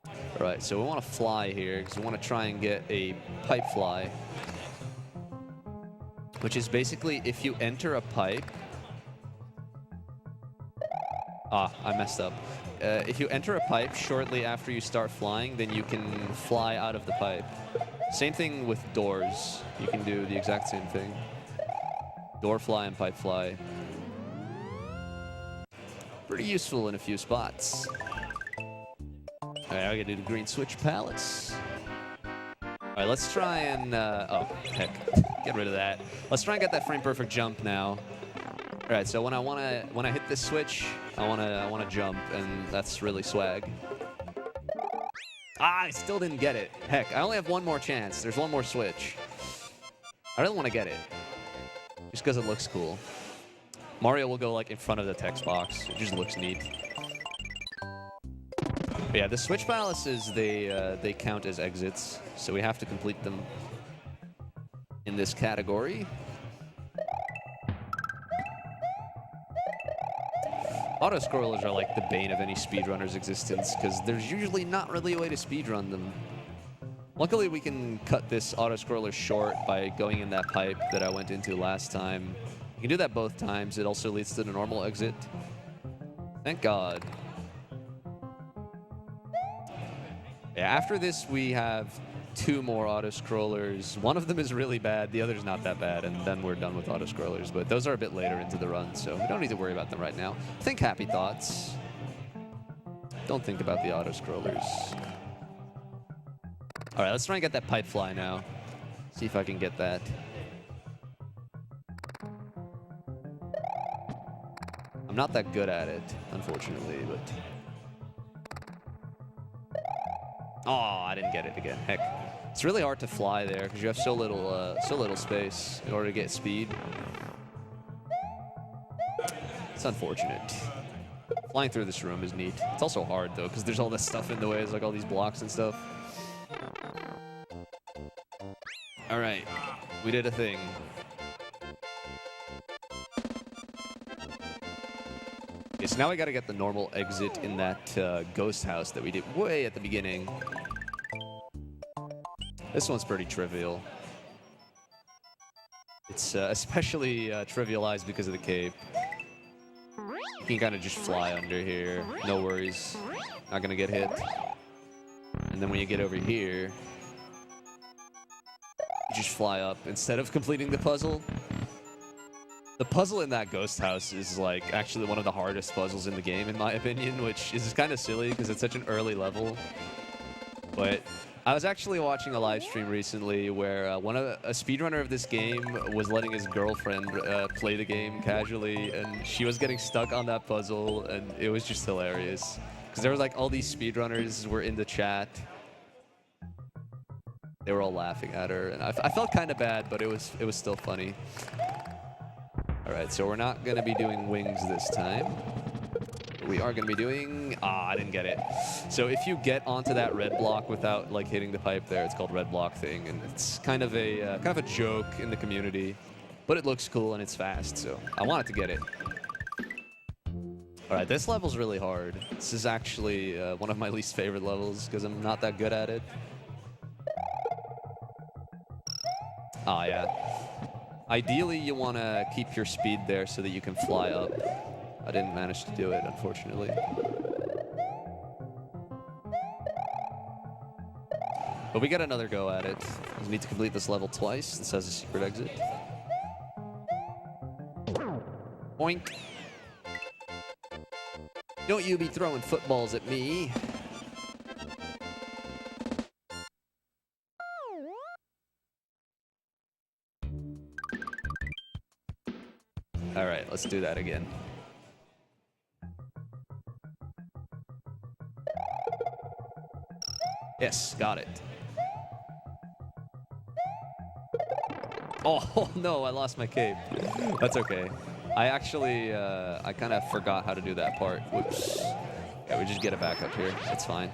Speaker 1: All right, so we want to fly here because we want to try and get a pipe fly, which is basically if you enter a pipe. I messed up. If you enter a pipe shortly after you start flying, then you can fly out of the pipe. Same thing with doors. You can do the exact same thing. Door fly and pipe fly. Pretty useful in a few spots. All right, I gotta do the green switch pallets. All right, let's try and, oh, heck, get rid of that. Let's try and get that frame perfect jump now. All right, so when I hit this switch, I wanna jump, and that's really swag. I still didn't get it. Heck, I only have 1 more chance. There's 1 more switch. I really want to get it, just because it looks cool. Mario will go like in front of the text box. It just looks neat. But yeah, the switch palaces, they count as exits, so we have to complete them in this category. Auto-scrollers are like the bane of any speedrunner's existence, because there's usually not really a way to speedrun them. Luckily, we can cut this auto-scroller short by going in that pipe that I went into last time. You can do that both times. It also leads to the normal exit. Thank God. Yeah, after this, we have 2 more auto-scrollers. One of them is really bad, the other's not that bad, and then we're done with auto-scrollers. But those are a bit later into the run, so we don't need to worry about them right now. Think happy thoughts. Don't think about the auto-scrollers. All right, let's try and get that pipe fly now. See if I can get that. I'm not that good at it, unfortunately, but... Oh, I didn't get it again. Heck. It's really hard to fly there because you have so little space in order to get speed. It's unfortunate. Flying through this room is neat. It's also hard, though, because there's all this stuff in the way. There's like all these blocks and stuff. All right. We did a thing. Okay, so now we got to get the normal exit in that ghost house that we did way at the beginning. This one's pretty trivial. It's especially trivialized because of the cape. You can kind of just fly under here. No worries. Not going to get hit. And then when you get over here, you just fly up instead of completing the puzzle. The puzzle in that ghost house is like actually one of the hardest puzzles in the game, in my opinion, which is kind of silly because it's such an early level. But I was actually watching a live stream recently where a speedrunner of this game was letting his girlfriend play the game casually, and she was getting stuck on that puzzle, and it was just hilarious because there was like all these speedrunners were in the chat. They were all laughing at her, and I felt kind of bad, but it was still funny. All right, so we're not gonna be doing wings this time. We are going to be doing... I didn't get it. So if you get onto that red block without like hitting the pipe there, it's called red block thing, and it's kind of a joke in the community, but it looks cool and it's fast, so I wanted to get it. All right, this level's really hard. This is actually one of my least favorite levels because I'm not that good at it. Ah, yeah. Ideally, you want to keep your speed there so that you can fly up. I didn't manage to do it, unfortunately. But we got another go at it. We need to complete this level twice. This has a secret exit. Boink. Don't you be throwing footballs at me. All right, let's do that again. Yes, got it. Oh, no, I lost my cape. That's okay. I actually, I kind of forgot how to do that part. Whoops. Yeah, we just get it back up here. That's fine.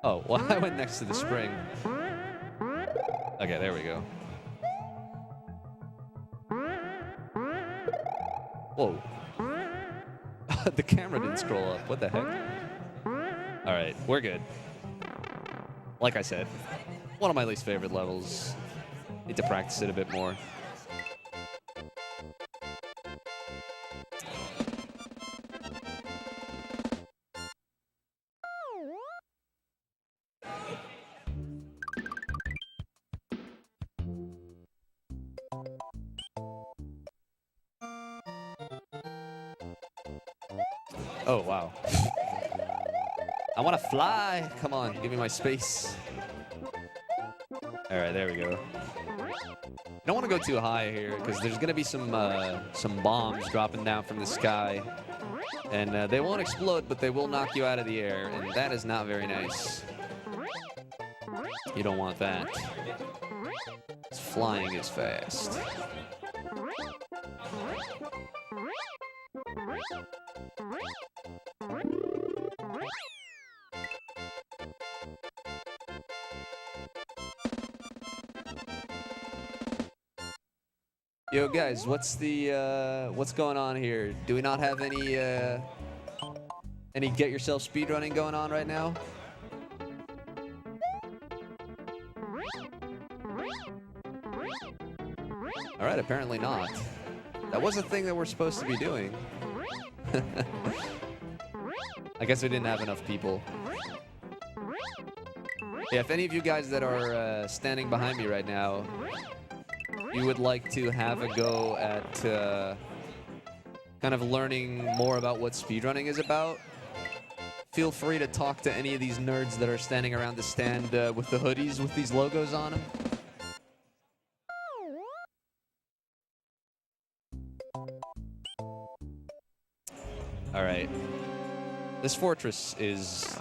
Speaker 1: Oh, well, I went next to the spring. Okay, there we go. Whoa. The camera didn't scroll up. What the heck? All right, we're good. Like I said, one of my least favorite levels. Need to practice it a bit more. Oh, wow. I want to fly. Come on, give me my space. All right, there we go. You don't want to go too high here because there's going to be some bombs dropping down from the sky. And they won't explode, but they will knock you out of the air. And that is not very nice. You don't want that. Flying is fast. Yo, guys, what's going on here? Do we not have any get yourself speedrunning going on right now? All right, apparently not. That was a thing that we're supposed to be doing. I guess we didn't have enough people. Yeah, if any of you guys that are standing behind me right now, you would like to have a go at kind of learning more about what speedrunning is about, feel free to talk to any of these nerds that are standing around the stand with the hoodies with these logos on them. All right. This fortress is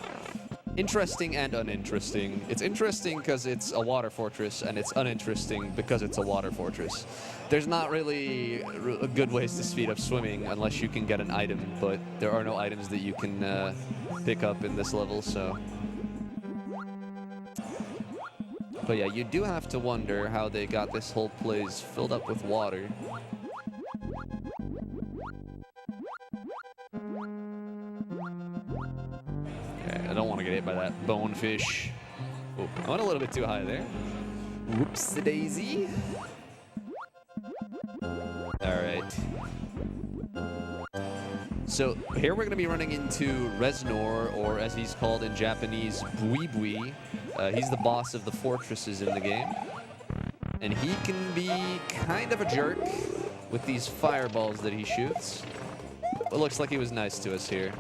Speaker 1: interesting and uninteresting. It's interesting because it's a water fortress, and it's uninteresting because it's a water fortress. There's not really good ways to speed up swimming unless you can get an item, but there are no items that you can pick up in this level, so. But yeah, you do have to wonder how they got this whole place filled up with water. I don't want to get hit by that bonefish. Oh, I went a little bit too high there. Whoops-a-daisy. All right. So here we're going to be running into Reznor, or as he's called in Japanese, Buibui. He's the boss of the fortresses in the game. And he can be kind of a jerk with these fireballs that he shoots. But looks like he was nice to us here.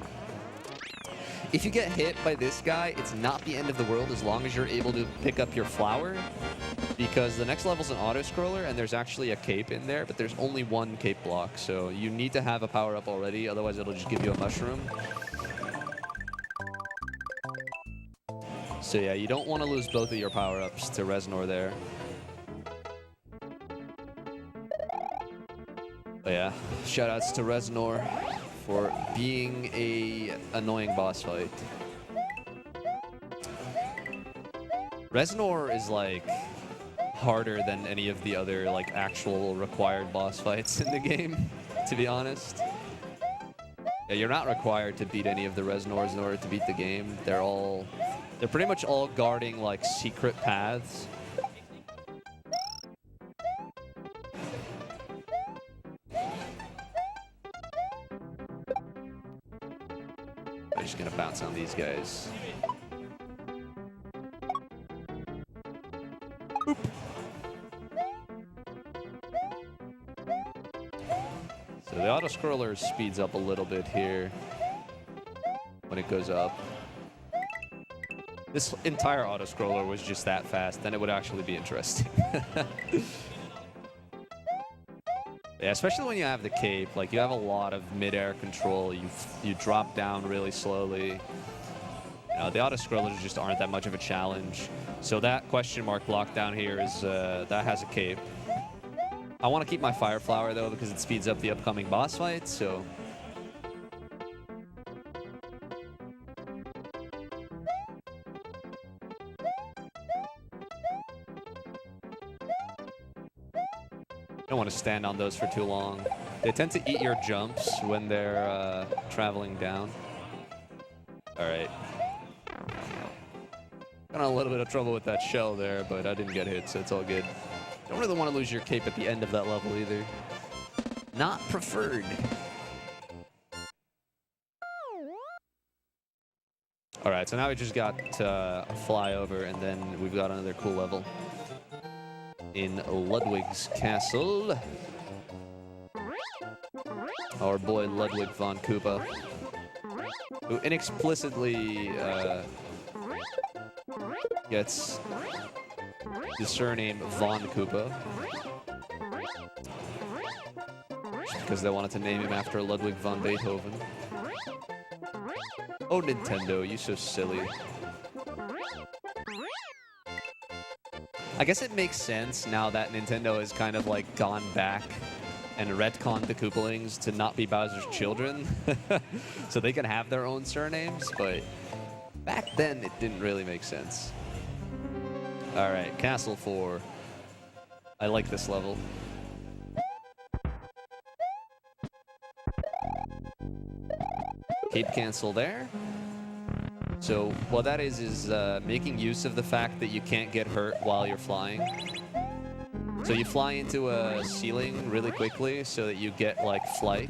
Speaker 1: If you get hit by this guy, it's not the end of the world as long as you're able to pick up your flower, because the next level's an auto-scroller, and there's actually a cape in there, but there's only one cape block, so you need to have a power-up already, otherwise it'll just give you a mushroom. So yeah, you don't want to lose both of your power-ups to Reznor there. But yeah, shoutouts to Reznor for being a annoying boss fight. Reznor is like harder than any of the other like actual required boss fights in the game, to be honest. Yeah, you're not required to beat any of the Reznors in order to beat the game. They're pretty much all guarding like secret paths. I'm just gonna bounce on these guys. Boop. So the auto-scroller speeds up a little bit here when it goes up. This entire auto-scroller was just that fast, then it would actually be interesting. Yeah, especially when you have the cape, like you have a lot of mid-air control. You drop down really slowly. You know, the auto-scrollers just aren't that much of a challenge. So that question mark block down here is that has a cape. I want to keep my fire flower though because it speeds up the upcoming boss fight. So. Don't want to stand on those for too long. They tend to eat your jumps when they're traveling down. All right. Got in a little bit of trouble with that shell there, but I didn't get hit, so it's all good. Don't really want to lose your cape at the end of that level either. Not preferred. All right, so now we just got a flyover, and then we've got another cool level in Ludwig's castle. Our boy Ludwig von Koopa, who inexplicitly gets the surname Von Koopa just because they wanted to name him after Ludwig von Beethoven. Oh, Nintendo, you so silly. I guess it makes sense now that Nintendo has kind of like gone back and retconned the Koopalings to not be Bowser's children. So they can have their own surnames, but back then it didn't really make sense. All right, Castle 4. I like this level. Cape cancel there. So what that is making use of the fact that you can't get hurt while you're flying. So you fly into a ceiling really quickly so that you get like flight.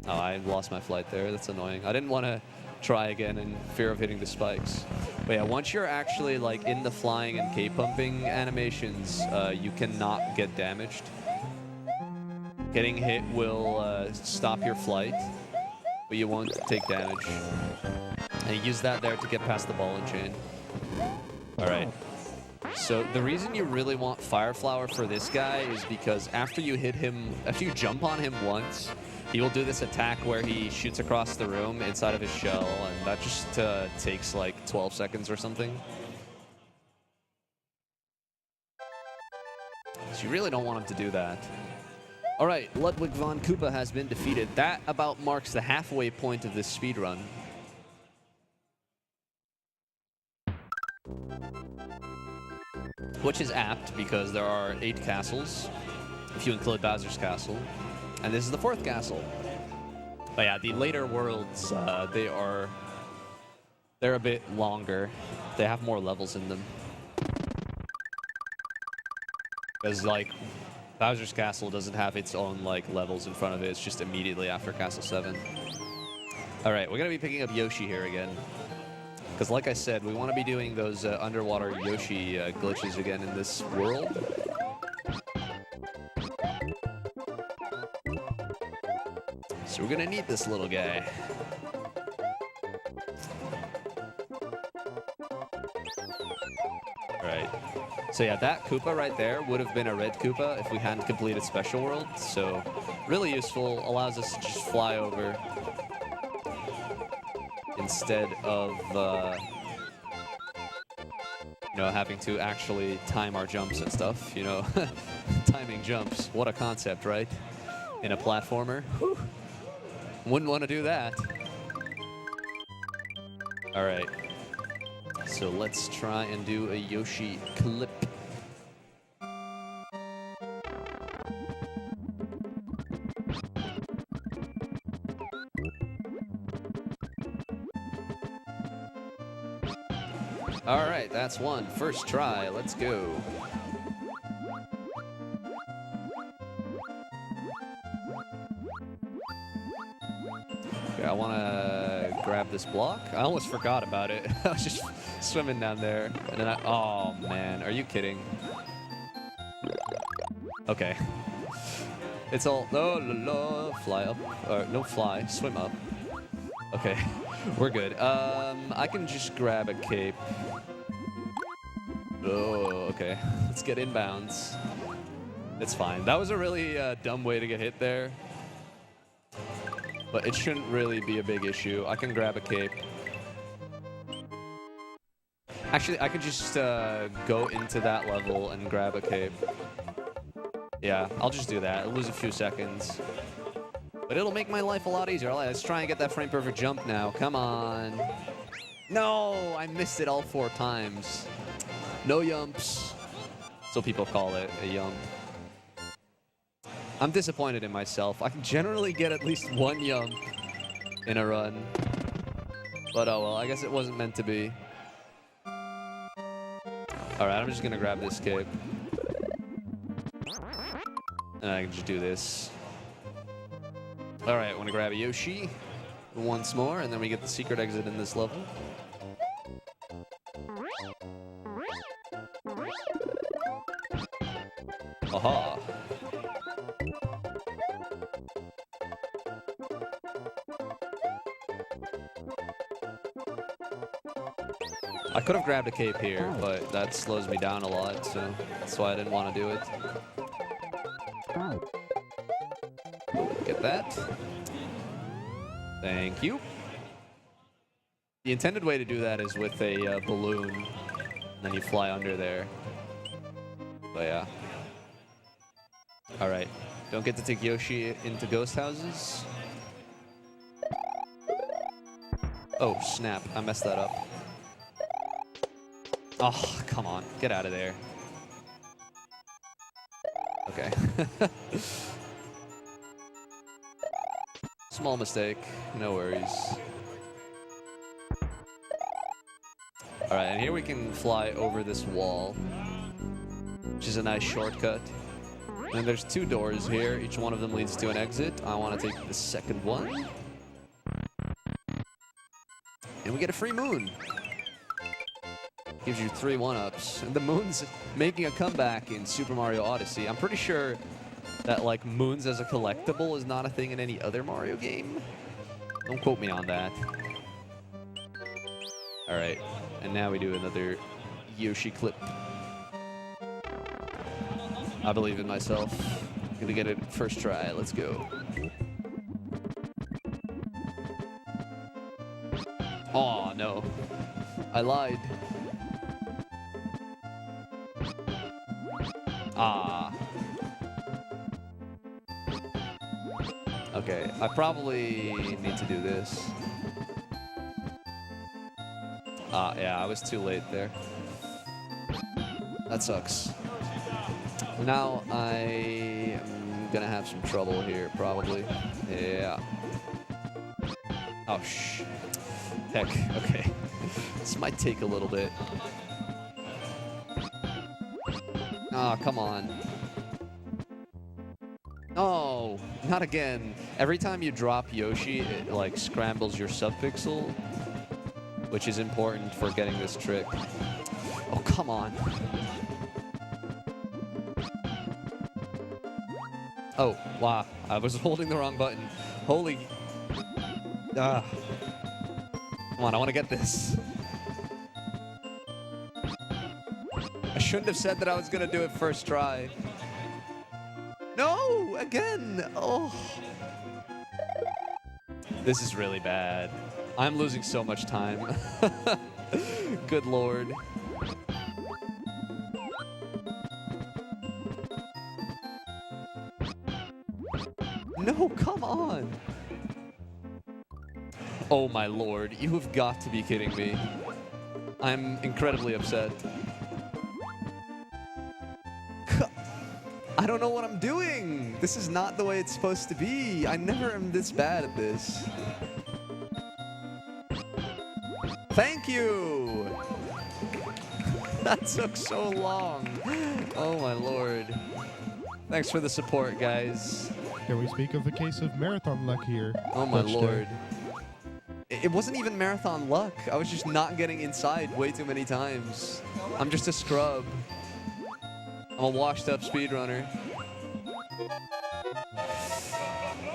Speaker 1: Oh, I lost my flight there. That's annoying. I didn't want to try again in fear of hitting the spikes. But yeah, once you're actually like in the flying and cape pumping animations, you cannot get damaged. Getting hit will stop your flight, but you won't take damage. And you use that there to get past the ball and chain. All right. So the reason you really want Fire Flower for this guy is because after you hit him, after you jump on him once, he will do this attack where he shoots across the room inside of his shell, and that just takes like 12 seconds or something. So you really don't want him to do that. All right, Ludwig von Koopa has been defeated. That about marks the halfway point of this speedrun. Which is apt because there are 8 castles, if you include Bowser's Castle. And this is the 4th castle. But yeah, the later worlds, they're a bit longer. They have more levels in them. Because like Bowser's Castle doesn't have its own like levels in front of it. It's just immediately after Castle 7. All right, we're gonna be picking up Yoshi here again. Because like I said, we want to be doing those underwater Yoshi glitches again in this world. So we're gonna need this little guy. Alright. So yeah, that Koopa right there would have been a red Koopa if we hadn't completed Special World. So really useful, allows us to just fly over instead of you know, having to actually time our jumps and stuff, you know. Timing jumps, what a concept, right? In a platformer. Whew. Wouldn't want to do that. All right. So let's try and do a Yoshi clip. All right, that's one. First try. Let's go. I want to grab this block. I almost forgot about it. I was just swimming down there. And then oh, man. Are you kidding? Okay. It's all... Oh, la, la, fly up. Or, no, fly. Swim up. Okay. We're good. I can just grab a cape. Oh, okay. Let's get inbounds. It's fine. That was a really dumb way to get hit there. But it shouldn't really be a big issue. I can grab a cape. Actually, I could just go into that level and grab a cape. Yeah, I'll just do that. I'll lose a few seconds. But it'll make my life a lot easier. All right, let's try and get that frame perfect jump now. Come on. No, I missed it all 4 times. No yumps. So people call it a yump. I'm disappointed in myself. I can generally get at least 1 yump in a run. But oh well, I guess it wasn't meant to be. Alright, I'm just gonna grab this cape. And I can just do this. Alright, I want to grab a Yoshi once more, and then we get the secret exit in this level. Aha. I could have grabbed a cape here, but that slows me down a lot, so that's why I didn't want to do it. Get that. Thank you. The intended way to do that is with a balloon, and then you fly under there. But yeah. All right. Don't get to take Yoshi into ghost houses. Oh, snap. I messed that up. Oh, come on. Get out of there. Okay. Small mistake. No worries. All right, and here we can fly over this wall, which is a nice shortcut. And there's 2 doors here. Each one of them leads to an exit. I want to take the second one. And we get a free moon. Gives you 3 1-ups. And the moon's making a comeback in Super Mario Odyssey. I'm pretty sure that, like, moons as a collectible is not a thing in any other Mario game. Don't quote me on that. All right. And now we do another Yoshi clip. I believe in myself. I'm gonna get it first try. Let's go. Oh no. I lied. Ah. Okay, I probably need to do this. Yeah, I was too late there. That sucks. Now I am gonna have some trouble here, probably. Yeah. Oh, heck, okay. This might take a little bit. Oh, come on. No, not again. Every time you drop Yoshi, it, like, scrambles your subpixel, which is important for getting this trick. Oh, come on. Oh, wow. I was holding the wrong button. Holy... Come on, I want to get this. I shouldn't have said that I was going to do it first try. No! Again! Oh. This is really bad. I'm losing so much time. Good lord. No, come on. Oh my lord, you have got to be kidding me. I'm incredibly upset. I don't know what I'm doing. This is not the way it's supposed to be. I never am this bad at this. Thank you. That took so long. Oh my lord. Thanks for the support, guys.
Speaker 2: Can we speak of a case of marathon luck here?
Speaker 1: Oh my
Speaker 2: Dutchj?
Speaker 1: lord. It wasn't even marathon luck. I was just not getting inside way too many times. I'm just a scrub. I'm a washed up speedrunner.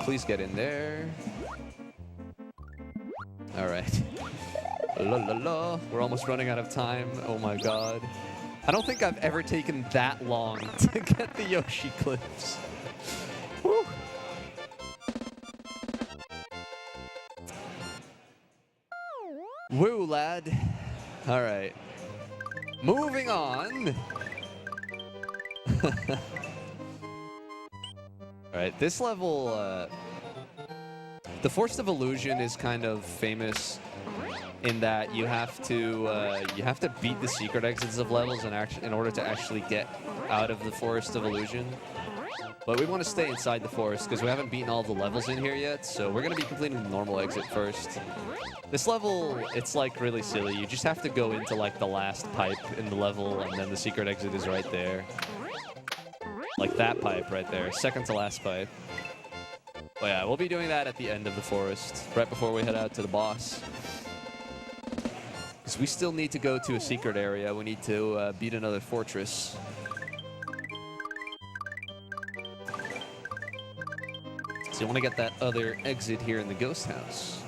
Speaker 1: Please get in there. All right. La la la. We're almost running out of time. Oh my god. I don't think I've ever taken that long to get the Yoshi clips. Woo. Woo, lad. All right. Moving on. All right, this level, the Forest of Illusion is kind of famous in that you have to beat the secret exits of levels in order to actually get out of the Forest of Illusion. But we want to stay inside the forest because we haven't beaten all the levels in here yet, so we're going to be completing the normal exit first. This level, it's like really silly. You just have to go into like the last pipe in the level, and then the secret exit is right there. Like that pipe right there, second to last pipe. But yeah, we'll be doing that at the end of the forest, right before we head out to the boss. Because we still need to go to a secret area. We need to beat another fortress. So you want to get that other exit here in the ghost house.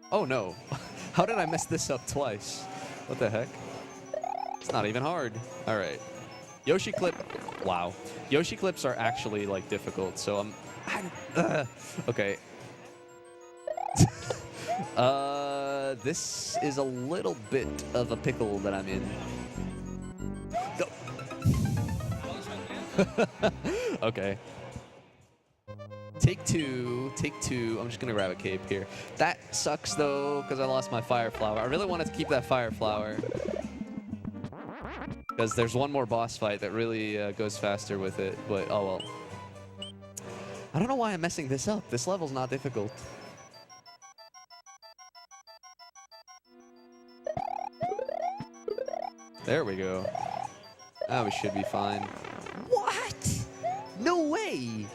Speaker 1: Oh no. How did I mess this up twice? What the heck? It's not even hard. All right. Yoshi clip. Wow. Yoshi clips are actually like difficult, so okay. This is a little bit of a pickle that I'm in. Go. Okay. Take two. I'm just gonna grab a cape here. That sucks though, because I lost my fire flower. I really wanted to keep that fire flower. Because there's one more boss fight that really goes faster with it, but oh well. I don't know why I'm messing this up. This level's not difficult. There we go. Now we should be fine. What? No way!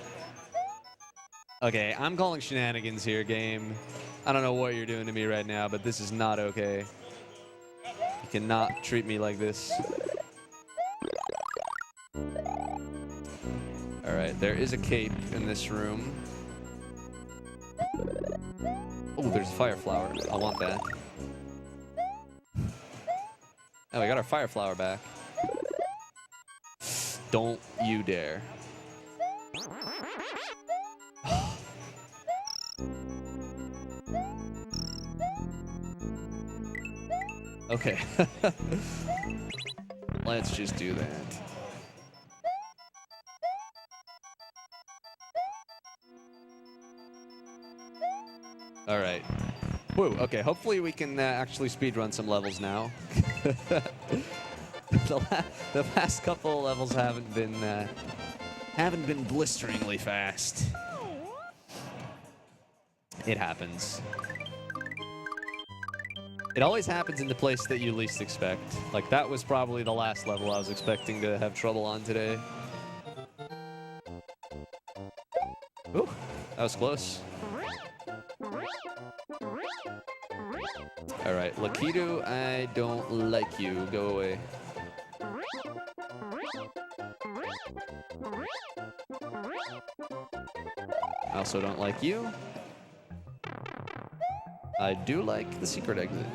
Speaker 1: Okay, I'm calling shenanigans here, game. I don't know what you're doing to me right now, but this is not okay. You cannot treat me like this. Alright, there is a cape in this room. Oh, there's a fire flower. I want that. Oh, we got our fire flower back. Don't you dare. Okay. Let's just do that. All right. Woo, okay, hopefully we can actually speedrun some levels now. The past couple of levels haven't been blisteringly fast. It happens. It always happens in the place that you least expect. Like, that was probably the last level I was expecting to have trouble on today. Ooh, that was close. All right, Lakitu, I don't like you. Go away. I also don't like you. I do like the secret exit.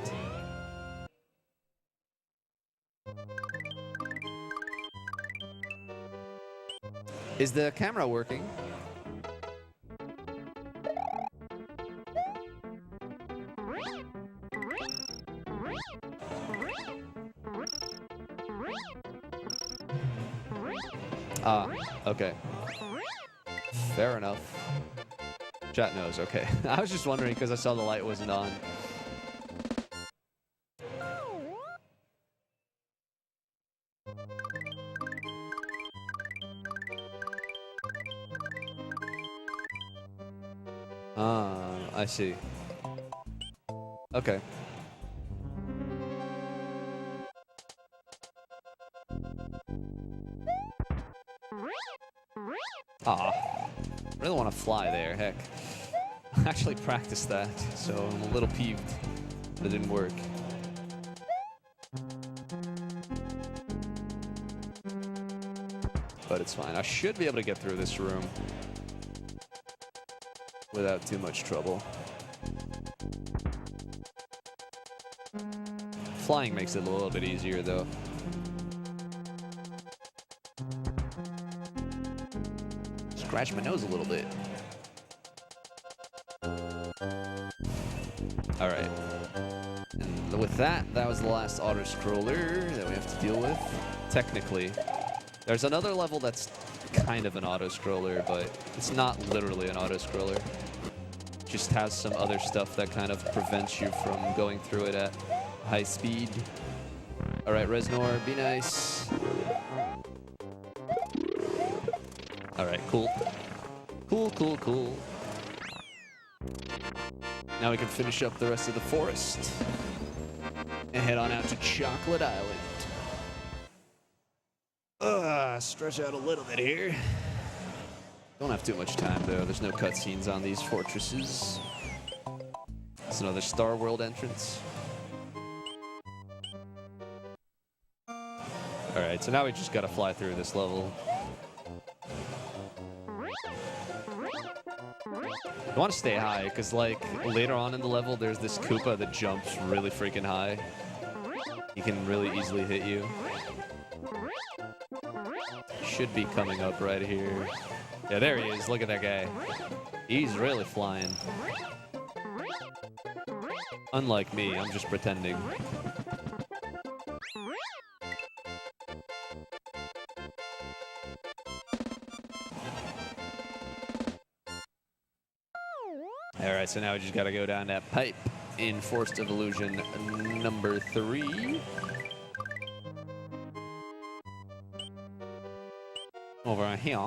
Speaker 1: Is the camera working? Ah, okay. Fair enough. Chat knows, okay. I was just wondering because I saw the light wasn't on. Ah, I see. Okay. Ah, really want to fly there, heck. I actually practiced that, so I'm a little peeved that it didn't work. But it's fine. I should be able to get through this room without too much trouble. Flying makes it a little bit easier, though. Scratch my nose a little bit. All right. And with that, that was the last auto-scroller that we have to deal with. Technically. There's another level that's kind of an auto-scroller, but it's not literally an auto-scroller. Just has some other stuff that kind of prevents you from going through it at high speed. All right, Reznor, be nice. All right, cool. Cool, cool, cool. Now we can finish up the rest of the forest and head on out to Chocolate Island. Stretch out a little bit here. Don't have too much time, though. There's no cutscenes on these fortresses. It's another Star World entrance. Alright, so now we just gotta fly through this level. I want to stay high, because, like, later on in the level, there's this Koopa that jumps really freaking high. He can really easily hit you. Should be coming up right here. Yeah, there he is. Look at that guy. He's really flying. Unlike me, I'm just pretending. Alright, so now we just gotta go down that pipe in Forced Evolution number 3. Over here.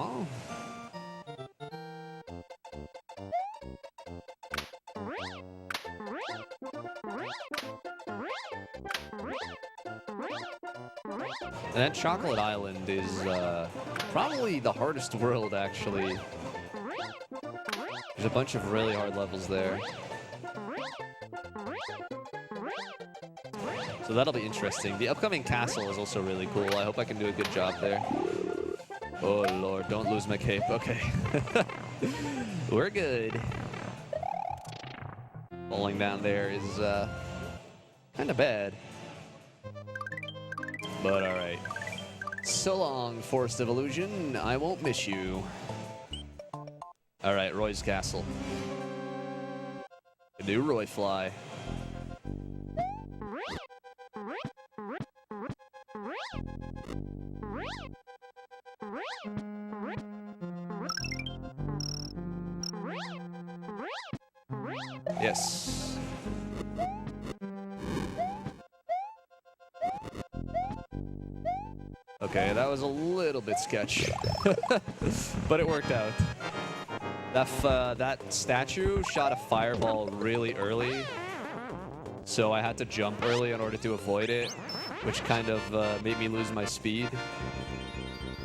Speaker 1: And then Chocolate Island is probably the hardest world, actually. There's a bunch of really hard levels there. So that'll be interesting. The upcoming castle is also really cool. I hope I can do a good job there. Oh, Lord, don't lose my cape. Okay. We're good. Falling down there is kind of bad. But all right. So long, Forest of Illusion. I won't miss you. All right, Roy's Castle. A new Roy fly. Yes. Okay, that was a little bit sketch, but it worked out. That statue shot a fireball really early, so I had to jump early in order to avoid it, which kind of made me lose my speed.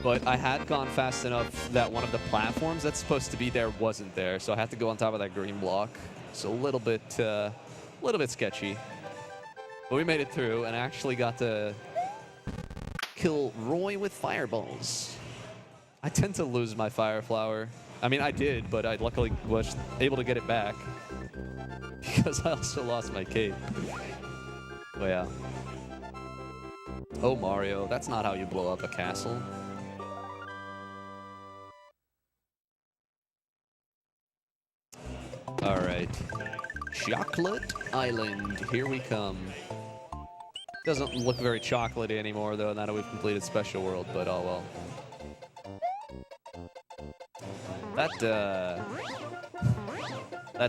Speaker 1: But I had gone fast enough that one of the platforms that's supposed to be there wasn't there, so I had to go on top of that green block. So a little bit sketchy. But we made it through and actually got to kill Roy with fireballs. I tend to lose my fire flower. I mean, I did, but I luckily was able to get it back because I also lost my cape. But yeah. Oh, Mario, that's not how you blow up a castle. All right. Chocolate Island, here we come. Doesn't look very chocolatey anymore, though, now that we've completed Special World, but oh well. That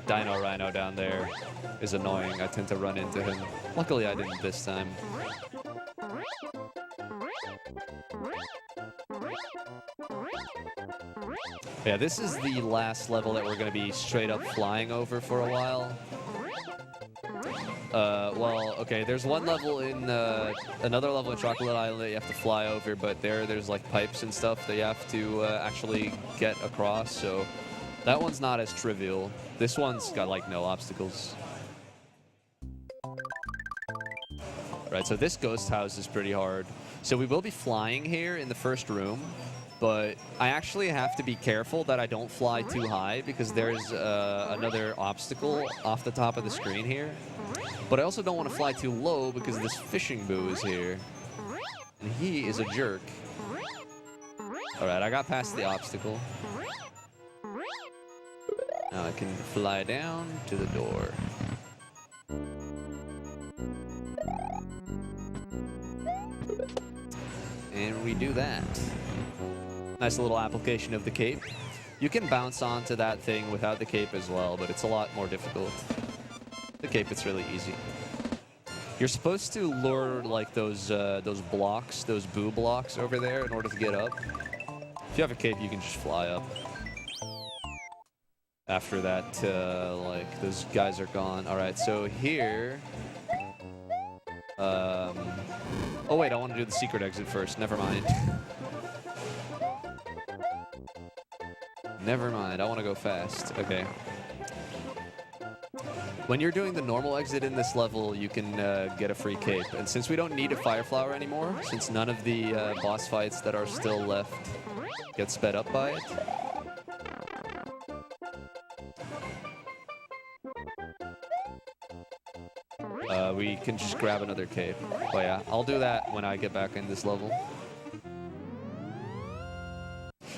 Speaker 1: Dino Rhino down there is annoying. I tend to run into him. Luckily, I didn't this time. Yeah, this is the last level that we're going to be straight up flying over for a while. Well, okay, there's one level in, another level in Chocolate Island that you have to fly over, but there's like pipes and stuff that you have to actually get across, so that one's not as trivial. This one's got like no obstacles. Right, so this ghost house is pretty hard. So we will be flying here in the first room, but I actually have to be careful that I don't fly too high because there's another obstacle off the top of the screen here. But I also don't want to fly too low because this fishing boo is here. And he is a jerk. Alright, I got past the obstacle. Now I can fly down to the door. And we do that. Nice little application of the cape. You can bounce onto that thing without the cape as well, but it's a lot more difficult. The cape, it's really easy. You're supposed to lure like those blocks, those boo blocks over there in order to get up. If you have a cape, you can just fly up. After that, like, those guys are gone. All right, so here... oh, wait, I want to do the secret exit first. Never mind. Never mind, I want to go fast. Okay. When you're doing the normal exit in this level, you can get a free cape. And since we don't need a fire flower anymore, since none of the boss fights that are still left get sped up by it, we can just grab another cape. Oh yeah, I'll do that when I get back in this level.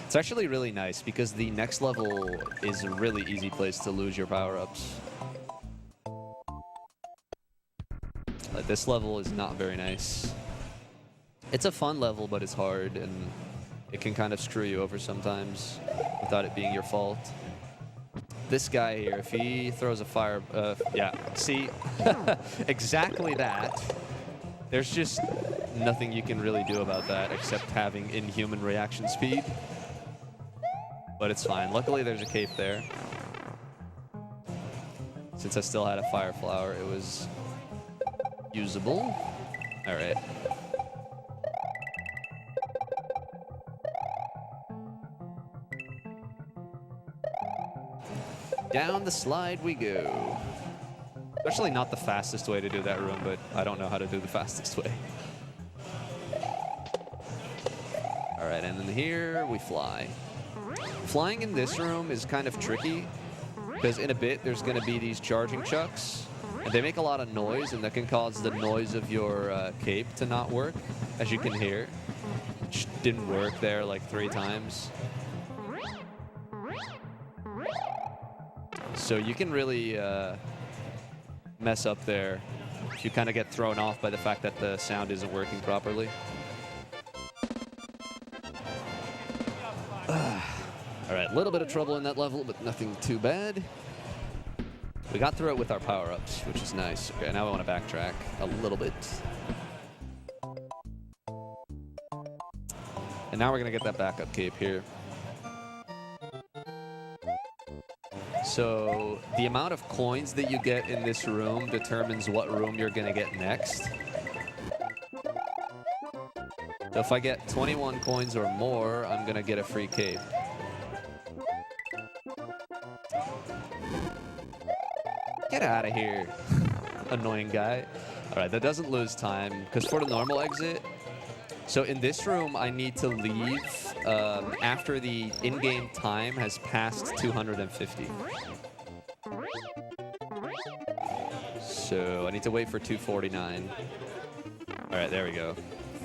Speaker 1: It's actually really nice because the next level is a really easy place to lose your power-ups. This level is not very nice. It's a fun level, but it's hard, and it can kind of screw you over sometimes without it being your fault. This guy here, if he throws a fire... yeah, see? Exactly that. There's just nothing you can really do about that except having inhuman reaction speed. But it's fine. Luckily, there's a cape there. Since I still had a fire flower, it was usable. All right. Down the slide we go. Actually not the fastest way to do that room, but I don't know how to do the fastest way. All right, and then here we fly. Flying in this room is kind of tricky because in a bit there's going to be these charging chucks, and they make a lot of noise, and that can cause the noise of your cape to not work, as you can hear. Which didn't work there like 3 times. So you can really mess up there if you kind of get thrown off by the fact that the sound isn't working properly. All right, a little bit of trouble in that level, but nothing too bad. We got through it with our power-ups, which is nice. Okay, now I want to backtrack a little bit. And now we're going to get that backup cape here. So the amount of coins that you get in this room determines what room you're going to get next. So if I get 21 coins or more, I'm going to get a free cape. Get out of here, annoying guy. All right, that doesn't lose time, because for the normal exit, so in this room, I need to leave after the in-game time has passed 250. So I need to wait for 249. All right, there we go.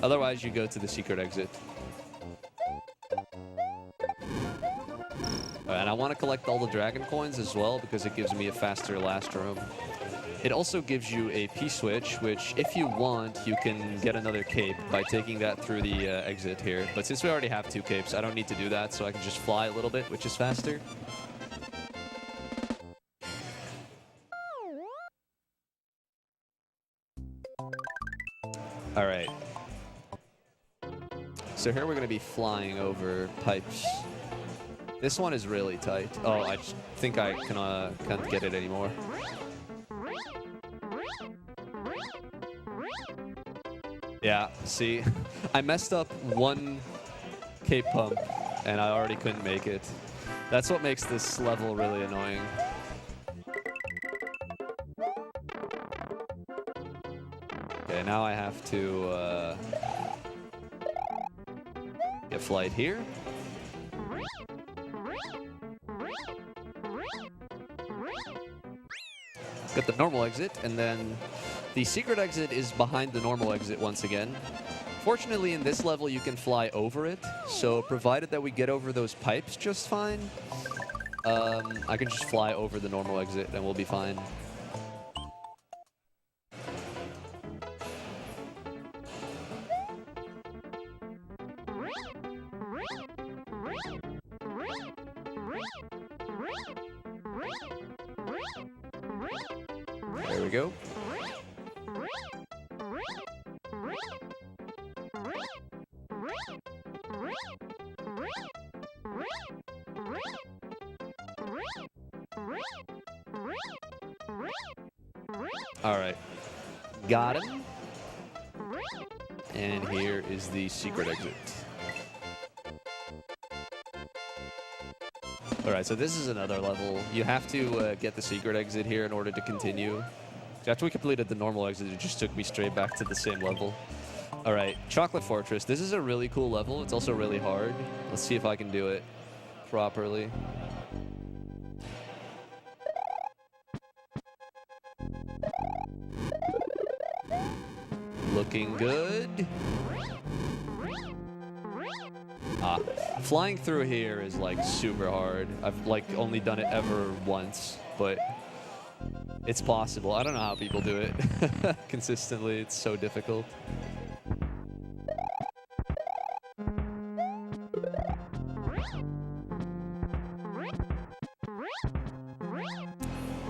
Speaker 1: Otherwise, you go to the secret exit. And I want to collect all the dragon coins as well because it gives me a faster last room. It also gives you a P-switch, which if you want, you can get another cape by taking that through the exit here. But since we already have 2 capes, I don't need to do that, so I can just fly a little bit, which is faster. All right. So here we're going to be flying over pipes. This one is really tight. Oh, I just think I can't get it anymore. Yeah, see, I messed up 1 cape pump, and I already couldn't make it. That's what makes this level really annoying. Okay, now I have to get flight here. Got the normal exit, and then the secret exit is behind the normal exit once again. Fortunately, in this level, you can fly over it, so provided that we get over those pipes just fine, I can just fly over the normal exit and we'll be fine. There we go. All right, got him. And here is the secret exit. All right, so this is another level. You have to get the secret exit here in order to continue. After we completed the normal exit, it just took me straight back to the same level. All right, Chocolate Fortress. This is a really cool level. It's also really hard. Let's see if I can do it properly. Looking good. Flying through here is like super hard. I've like only done it ever once, but it's possible. I don't know how people do it consistently. It's so difficult.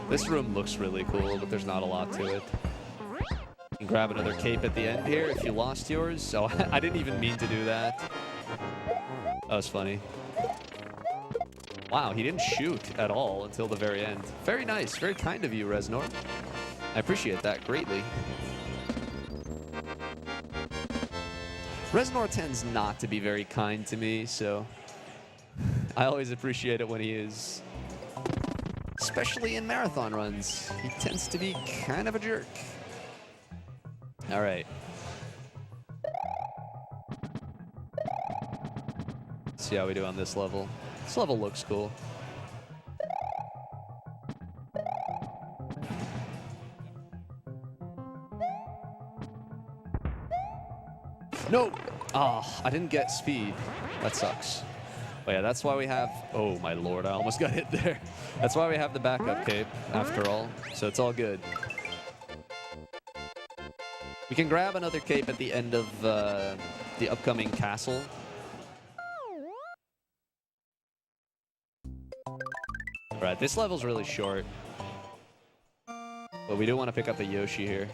Speaker 1: This room looks really cool, but there's not a lot to it. You can grab another cape at the end here if you lost yours. So I didn't even mean to do that. That was funny. Wow, he didn't shoot at all until the very end. Very nice. Very kind of you, Reznor. I appreciate that greatly. Reznor tends not to be very kind to me, so I always appreciate it when he is. Especially in marathon runs. He tends to be kind of a jerk. All right. See how we do on this level. This level looks cool. No! Oh, I didn't get speed. That sucks. Oh yeah, that's why we have... Oh my lord, I almost got hit there. That's why we have the backup cape, after all. So it's all good. We can grab another cape at the end of the upcoming castle. Alright, this level's really short. But we do want to pick up a Yoshi here.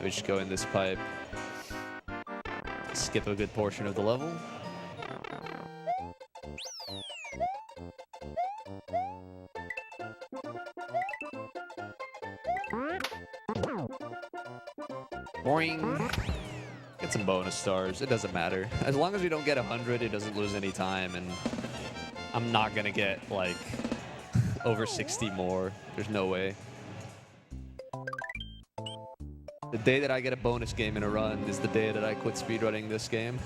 Speaker 1: We just go in this pipe. Skip a good portion of the level. Boing. Get some bonus stars. It doesn't matter. As long as we don't get 100, it doesn't lose any time. And I'm not going to get, like, over 60 more. There's no way. The day that I get a bonus game in a run is the day that I quit speedrunning this game.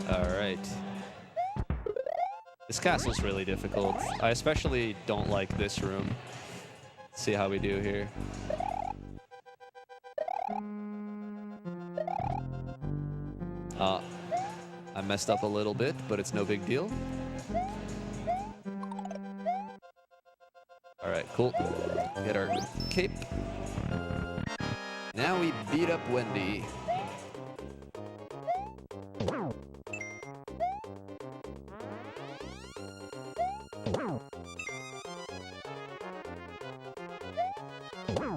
Speaker 1: Alright. This castle's really difficult. I especially don't like this room. Let's see how we do here. I messed up a little bit, but it's no big deal. Alright, cool. Get our cape. Now we beat up Wendy.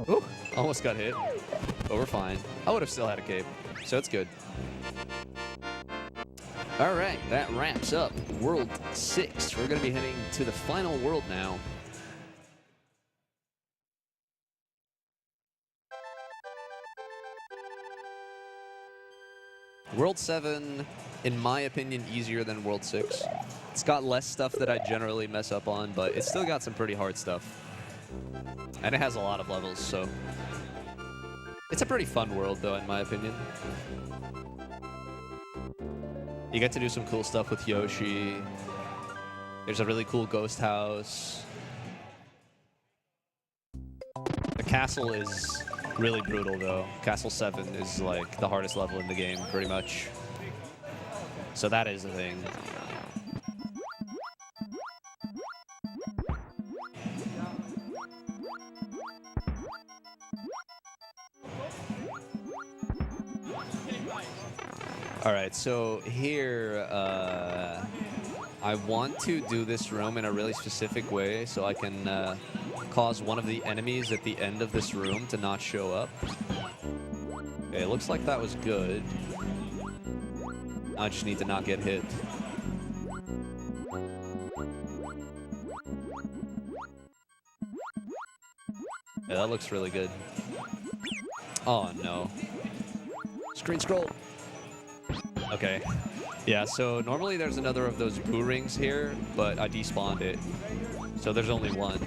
Speaker 1: Ooh, almost got hit, but we're fine. I would have still had a cape, so it's good. All right, that wraps up World 6. We're going to be heading to the final world now. World 7, in my opinion, easier than World 6. It's got less stuff that I generally mess up on, but it's still got some pretty hard stuff. And it has a lot of levels, so... It's a pretty fun world, though, in my opinion. You get to do some cool stuff with Yoshi. There's a really cool ghost house. The castle is really brutal, though. Castle 7 is, like, the hardest level in the game, pretty much. So that is a thing. All right, so here, I want to do this room in a really specific way so I can cause one of the enemies at the end of this room to not show up. Okay, it looks like that was good. I just need to not get hit. Yeah, that looks really good. Oh, no. Screen scroll. Okay. Yeah, so normally there's another of those boo rings here, but I despawned it. So there's only one.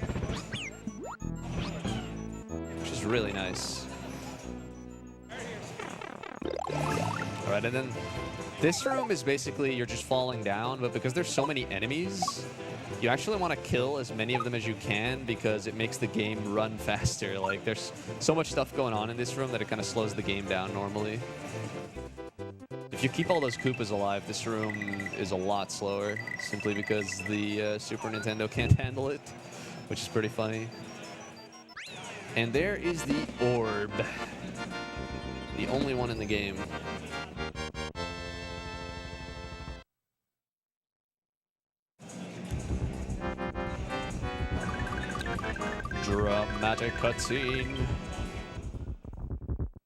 Speaker 1: Which is really nice. Alright, and then this room is basically you're just falling down, but because there's so many enemies, you actually want to kill as many of them as you can because it makes the game run faster. Like, there's so much stuff going on in this room that it kind of slows the game down normally. If you keep all those Koopas alive, this room is a lot slower, simply because the Super Nintendo can't handle it, which is pretty funny. And there is the orb. The only one in the game. Dramatic cutscene.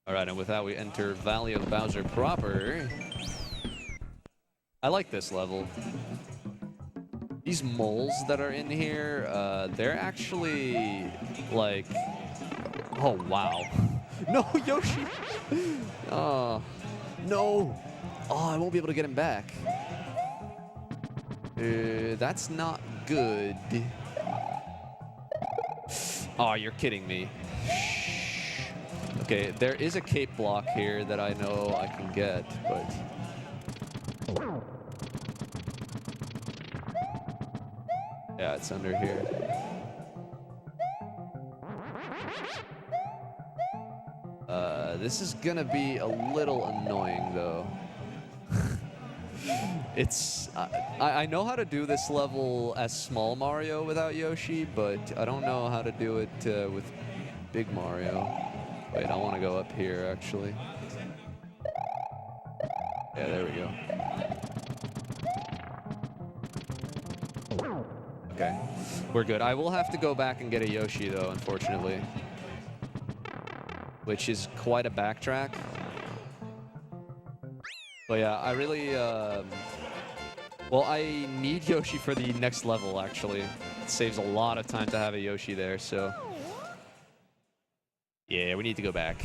Speaker 1: Alright, and with that we enter Valley of Bowser proper. I like this level. These moles that are in here, they're actually like... Oh, wow. No, Yoshi! Oh, no! Oh, I won't be able to get him back. That's not good. Oh, you're kidding me. Okay, there is a cape block here that I know I can get, but... Yeah, it's under here. This is gonna be a little annoying, though. It's... I know how to do this level as Small Mario without Yoshi, but I don't know how to do it with Big Mario. Wait, I want to go up here, actually. Yeah, there we go. Okay, we're good. I will have to go back and get a Yoshi, though, unfortunately. Which is quite a backtrack. But yeah, I really... Well, I need Yoshi for the next level, actually. It saves a lot of time to have a Yoshi there, so... Yeah, we need to go back.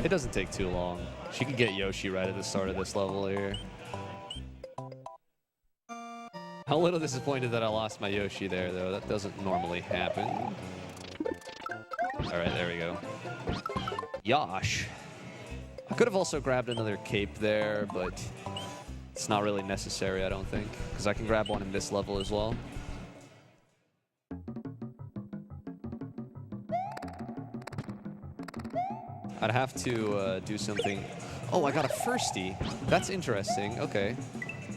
Speaker 1: It doesn't take too long. She can get Yoshi right at the start of this level here. I'm a little disappointed that I lost my Yoshi there, though. That doesn't normally happen. Alright, there we go. Yosh. I could have also grabbed another cape there, but it's not really necessary, I don't think. Because I can grab one in this level as well. I'd have to do something... Oh, I got a firstie. That's interesting. Okay.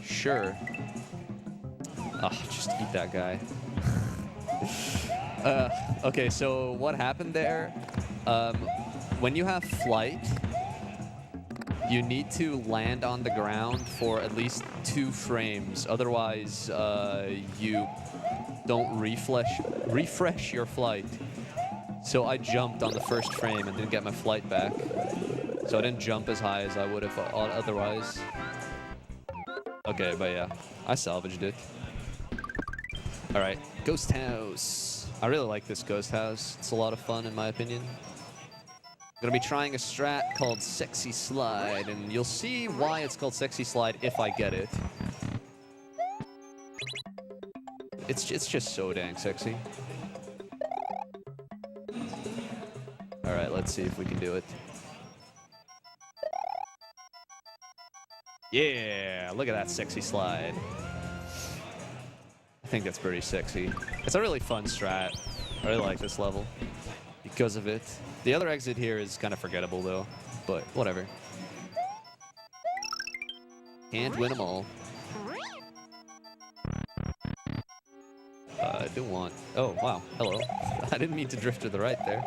Speaker 1: Sure. Ah, just eat that guy. Okay, so what happened there? When you have flight, you need to land on the ground for at least 2 frames. Otherwise, you don't refresh your flight. So I jumped on the first frame and didn't get my flight back. So I didn't jump as high as I would have otherwise. Okay, but yeah, I salvaged it. All right, Ghost House. I really like this Ghost House. It's a lot of fun, in my opinion. I'm gonna be trying a strat called Sexy Slide, and you'll see why it's called Sexy Slide if I get it. It's just so dang sexy. All right, let's see if we can do it. Yeah, look at that sexy slide. I think that's pretty sexy. It's a really fun strat. I really like this level because of it. The other exit here is kind of forgettable, though, but whatever. Can't win them all. I do want... Oh, wow. Hello. I didn't mean to drift to the right there.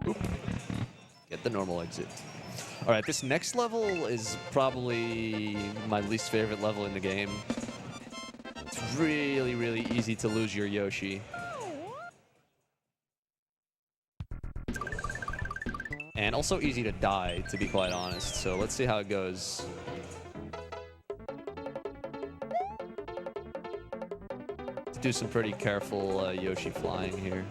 Speaker 1: Oop. Get the normal exit. All right, this next level is probably my least favorite level in the game. It's really, really easy to lose your Yoshi. And also easy to die, to be quite honest. So let's see how it goes. Let's do some pretty careful Yoshi flying here.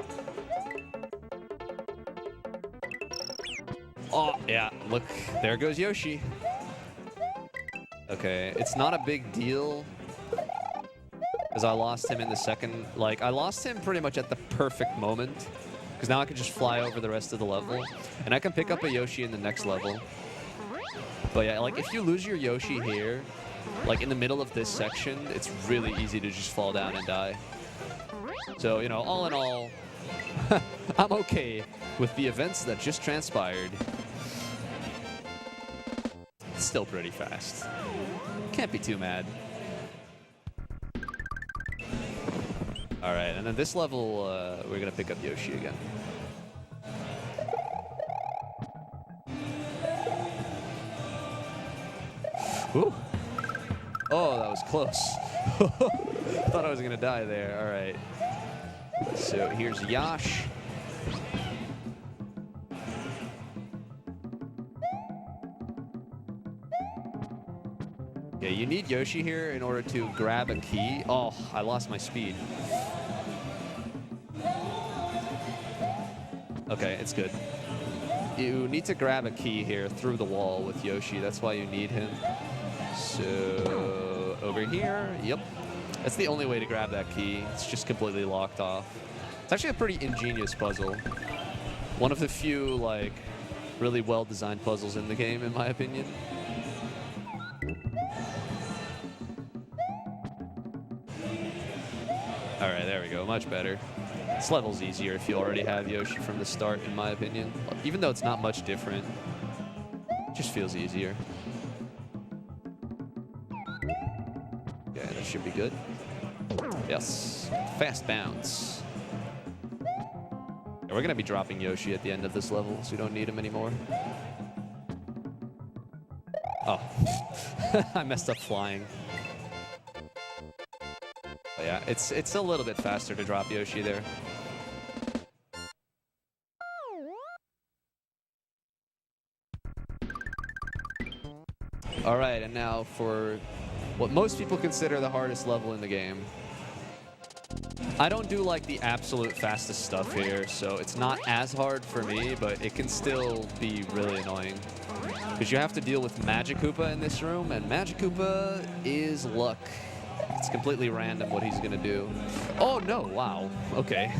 Speaker 1: Oh, yeah, look, there goes Yoshi. Okay, it's not a big deal, because I lost him in the second, like, I lost him pretty much at the perfect moment, because now I can just fly over the rest of the level, and I can pick up a Yoshi in the next level. But yeah, like, if you lose your Yoshi here, like, in the middle of this section, it's really easy to just fall down and die. So, you know, all in all, I'm okay with the events that just transpired. still pretty fast. Can't be too mad. All right, and then this level, we're gonna pick up Yoshi again. Ooh. Oh, that was close. Thought I was gonna die there. All right. So here's Yash. Yeah, you need Yoshi here in order to grab a key. Oh, I lost my speed. Okay, it's good. You need to grab a key here through the wall with Yoshi. That's why you need him. So over here, yep. That's the only way to grab that key. It's just completely locked off. It's actually a pretty ingenious puzzle. One of the few, like, really well-designed puzzles in the game, in my opinion. All right, there we go. Much better. This level's easier if you already have Yoshi from the start, in my opinion. Even though it's not much different, it just feels easier. Okay, that should be good. Yes. Fast bounce. Yeah, we're going to be dropping Yoshi at the end of this level, so we don't need him anymore. Oh. I messed up flying. But yeah, it's a little bit faster to drop Yoshi there. All right, and now for what most people consider the hardest level in the game. I don't do like the absolute fastest stuff here, so it's not as hard for me, but it can still be really annoying. Because you have to deal with Magikoopa in this room, and Magikoopa is luck. It's completely random what he's gonna do. Oh no, wow, okay.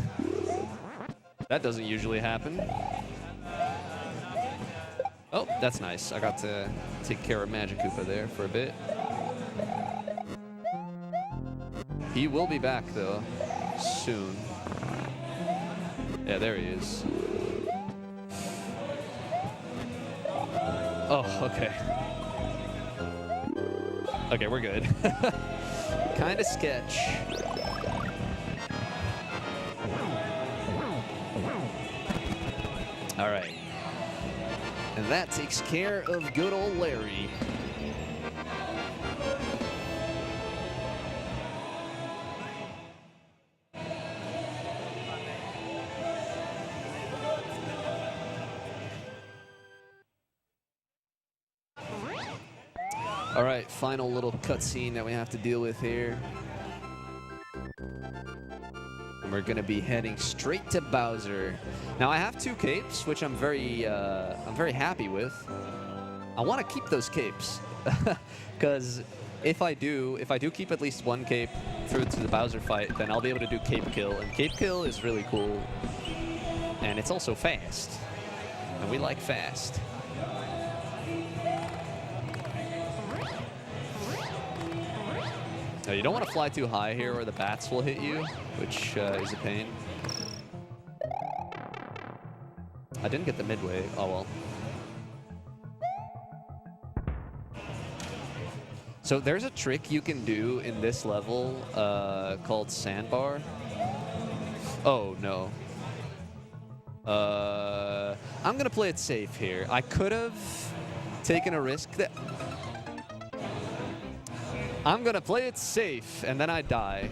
Speaker 1: That doesn't usually happen. Oh, that's nice. I got to take care of Magikoopa there for a bit. He will be back though, soon. Yeah, there he is. Oh, okay. Okay, we're good. Kinda sketch. All right. And that takes care of good old Larry. All right, final little cutscene that we have to deal with here. And we're gonna be heading straight to Bowser. Now I have 2 capes, which I'm very happy with. I want to keep those capes, because if I do keep at least 1 cape through to the Bowser fight, then I'll be able to do cape kill, and cape kill is really cool, and it's also fast, and we like fast. Now, you don't want to fly too high here or the bats will hit you, which is a pain. I didn't get the midway. Oh, well. So there's a trick you can do in this level called sandbar. Oh, no. I'm going to play it safe here. I could have taken a risk that... I'm gonna play it safe, and then I die.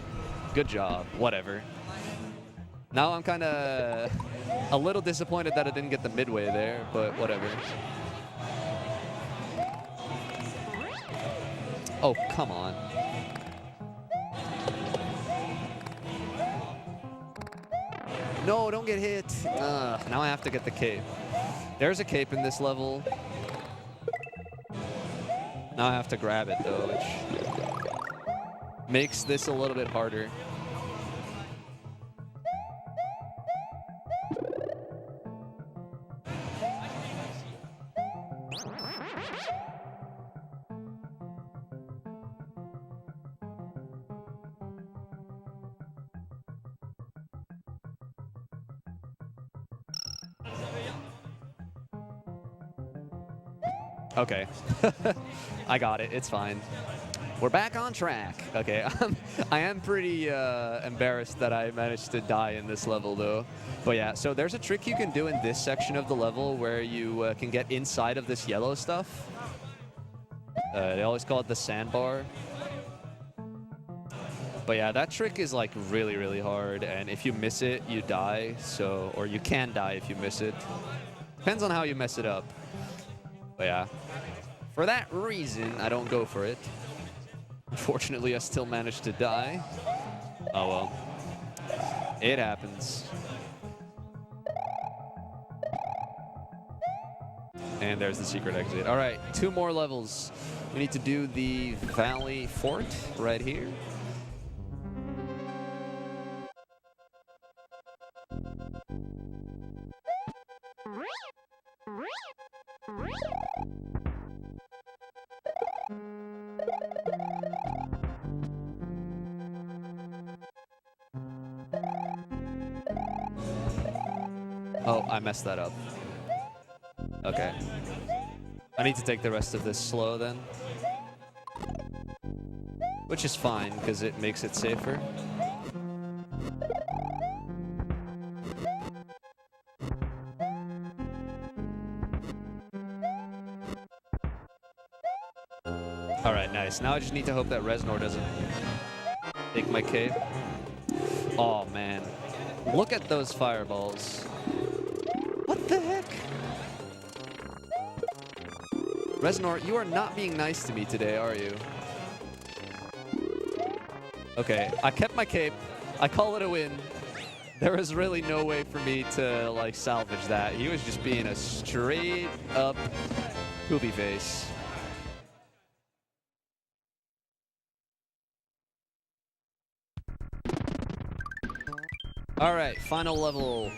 Speaker 1: Good job. Whatever. Now I'm kind of a little disappointed that I didn't get the midway there, but whatever. Oh, come on. No, don't get hit. Now I have to get the cape. There's a cape in this level. Now I have to grab it, though, which makes this a little bit harder. Okay. I got it. It's fine. We're back on track. Okay. I am pretty embarrassed that I managed to die in this level, though. But yeah, so there's a trick you can do in this section of the level where you can get inside of this yellow stuff. They always call it the sandbar. But yeah, that trick is like really, really hard. And if you miss it, you die. So, or you can die if you miss it. Depends on how you mess it up. But yeah, for that reason, I don't go for it. Unfortunately, I still managed to die. Oh well. It happens. And there's the secret exit. All right, 2 more levels. We need to do the Valley Fort right here. Oh, I messed that up. Okay. I need to take the rest of this slow then. Which is fine, because it makes it safer. Alright, nice. Now I just need to hope that Reznor doesn't take my cape. Oh, man. Look at those fireballs. What the heck? Reznor, you are not being nice to me today, are you? Okay, I kept my cape. I call it a win. There was really no way for me to, like, salvage that. He was just being a straight-up poopy face. All right, final level.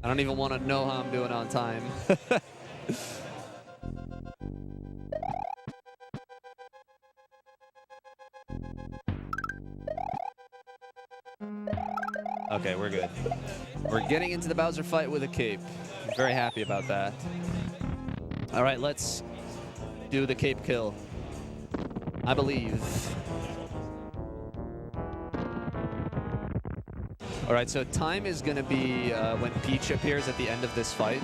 Speaker 1: I don't even want to know how I'm doing on time. Okay, we're good. We're getting into the Bowser fight with a cape. I'm very happy about that. All right, let's do the cape kill. I believe. All right, so time is going to be when Peach appears at the end of this fight.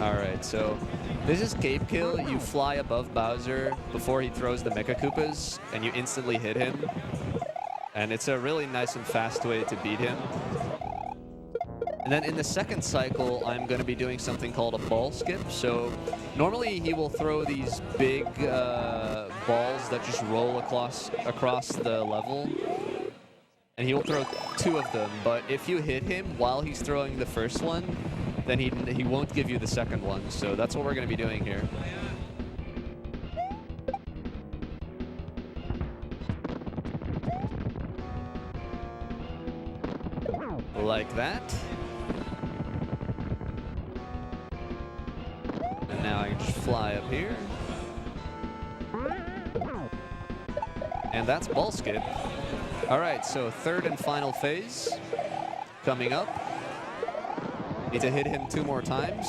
Speaker 1: All right, so this is cape kill. You fly above Bowser before he throws the Mecha Koopas, and you instantly hit him. And it's a really nice and fast way to beat him. And then in the second cycle, I'm going to be doing something called a ball skip. So normally he will throw these big balls that just roll across the level. And he will throw 2 of them. But if you hit him while he's throwing the first one, then he won't give you the second one. So that's what we're going to be doing here. Like that. And now I can just fly up here. And that's ball skip. All right, so 3rd and final phase coming up. Need to hit him 2 more times.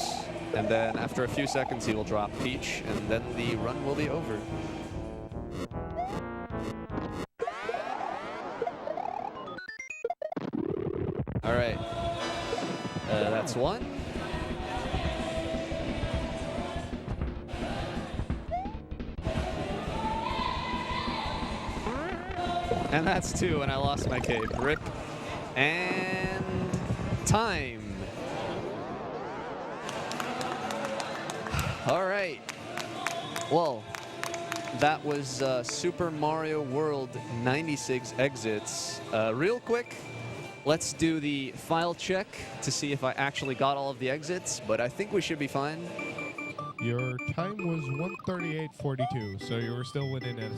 Speaker 1: And then after a few seconds, he will drop Peach. And then the run will be over. All right, that's 1. And that's 2, and I lost my cape. Rip. And time. All right. Well, that was Super Mario World 96 exits. Real quick. Let's do the file check to see if I actually got all of the exits, but I think we should be fine.
Speaker 2: Your time was 1:38:42, so you were still within it.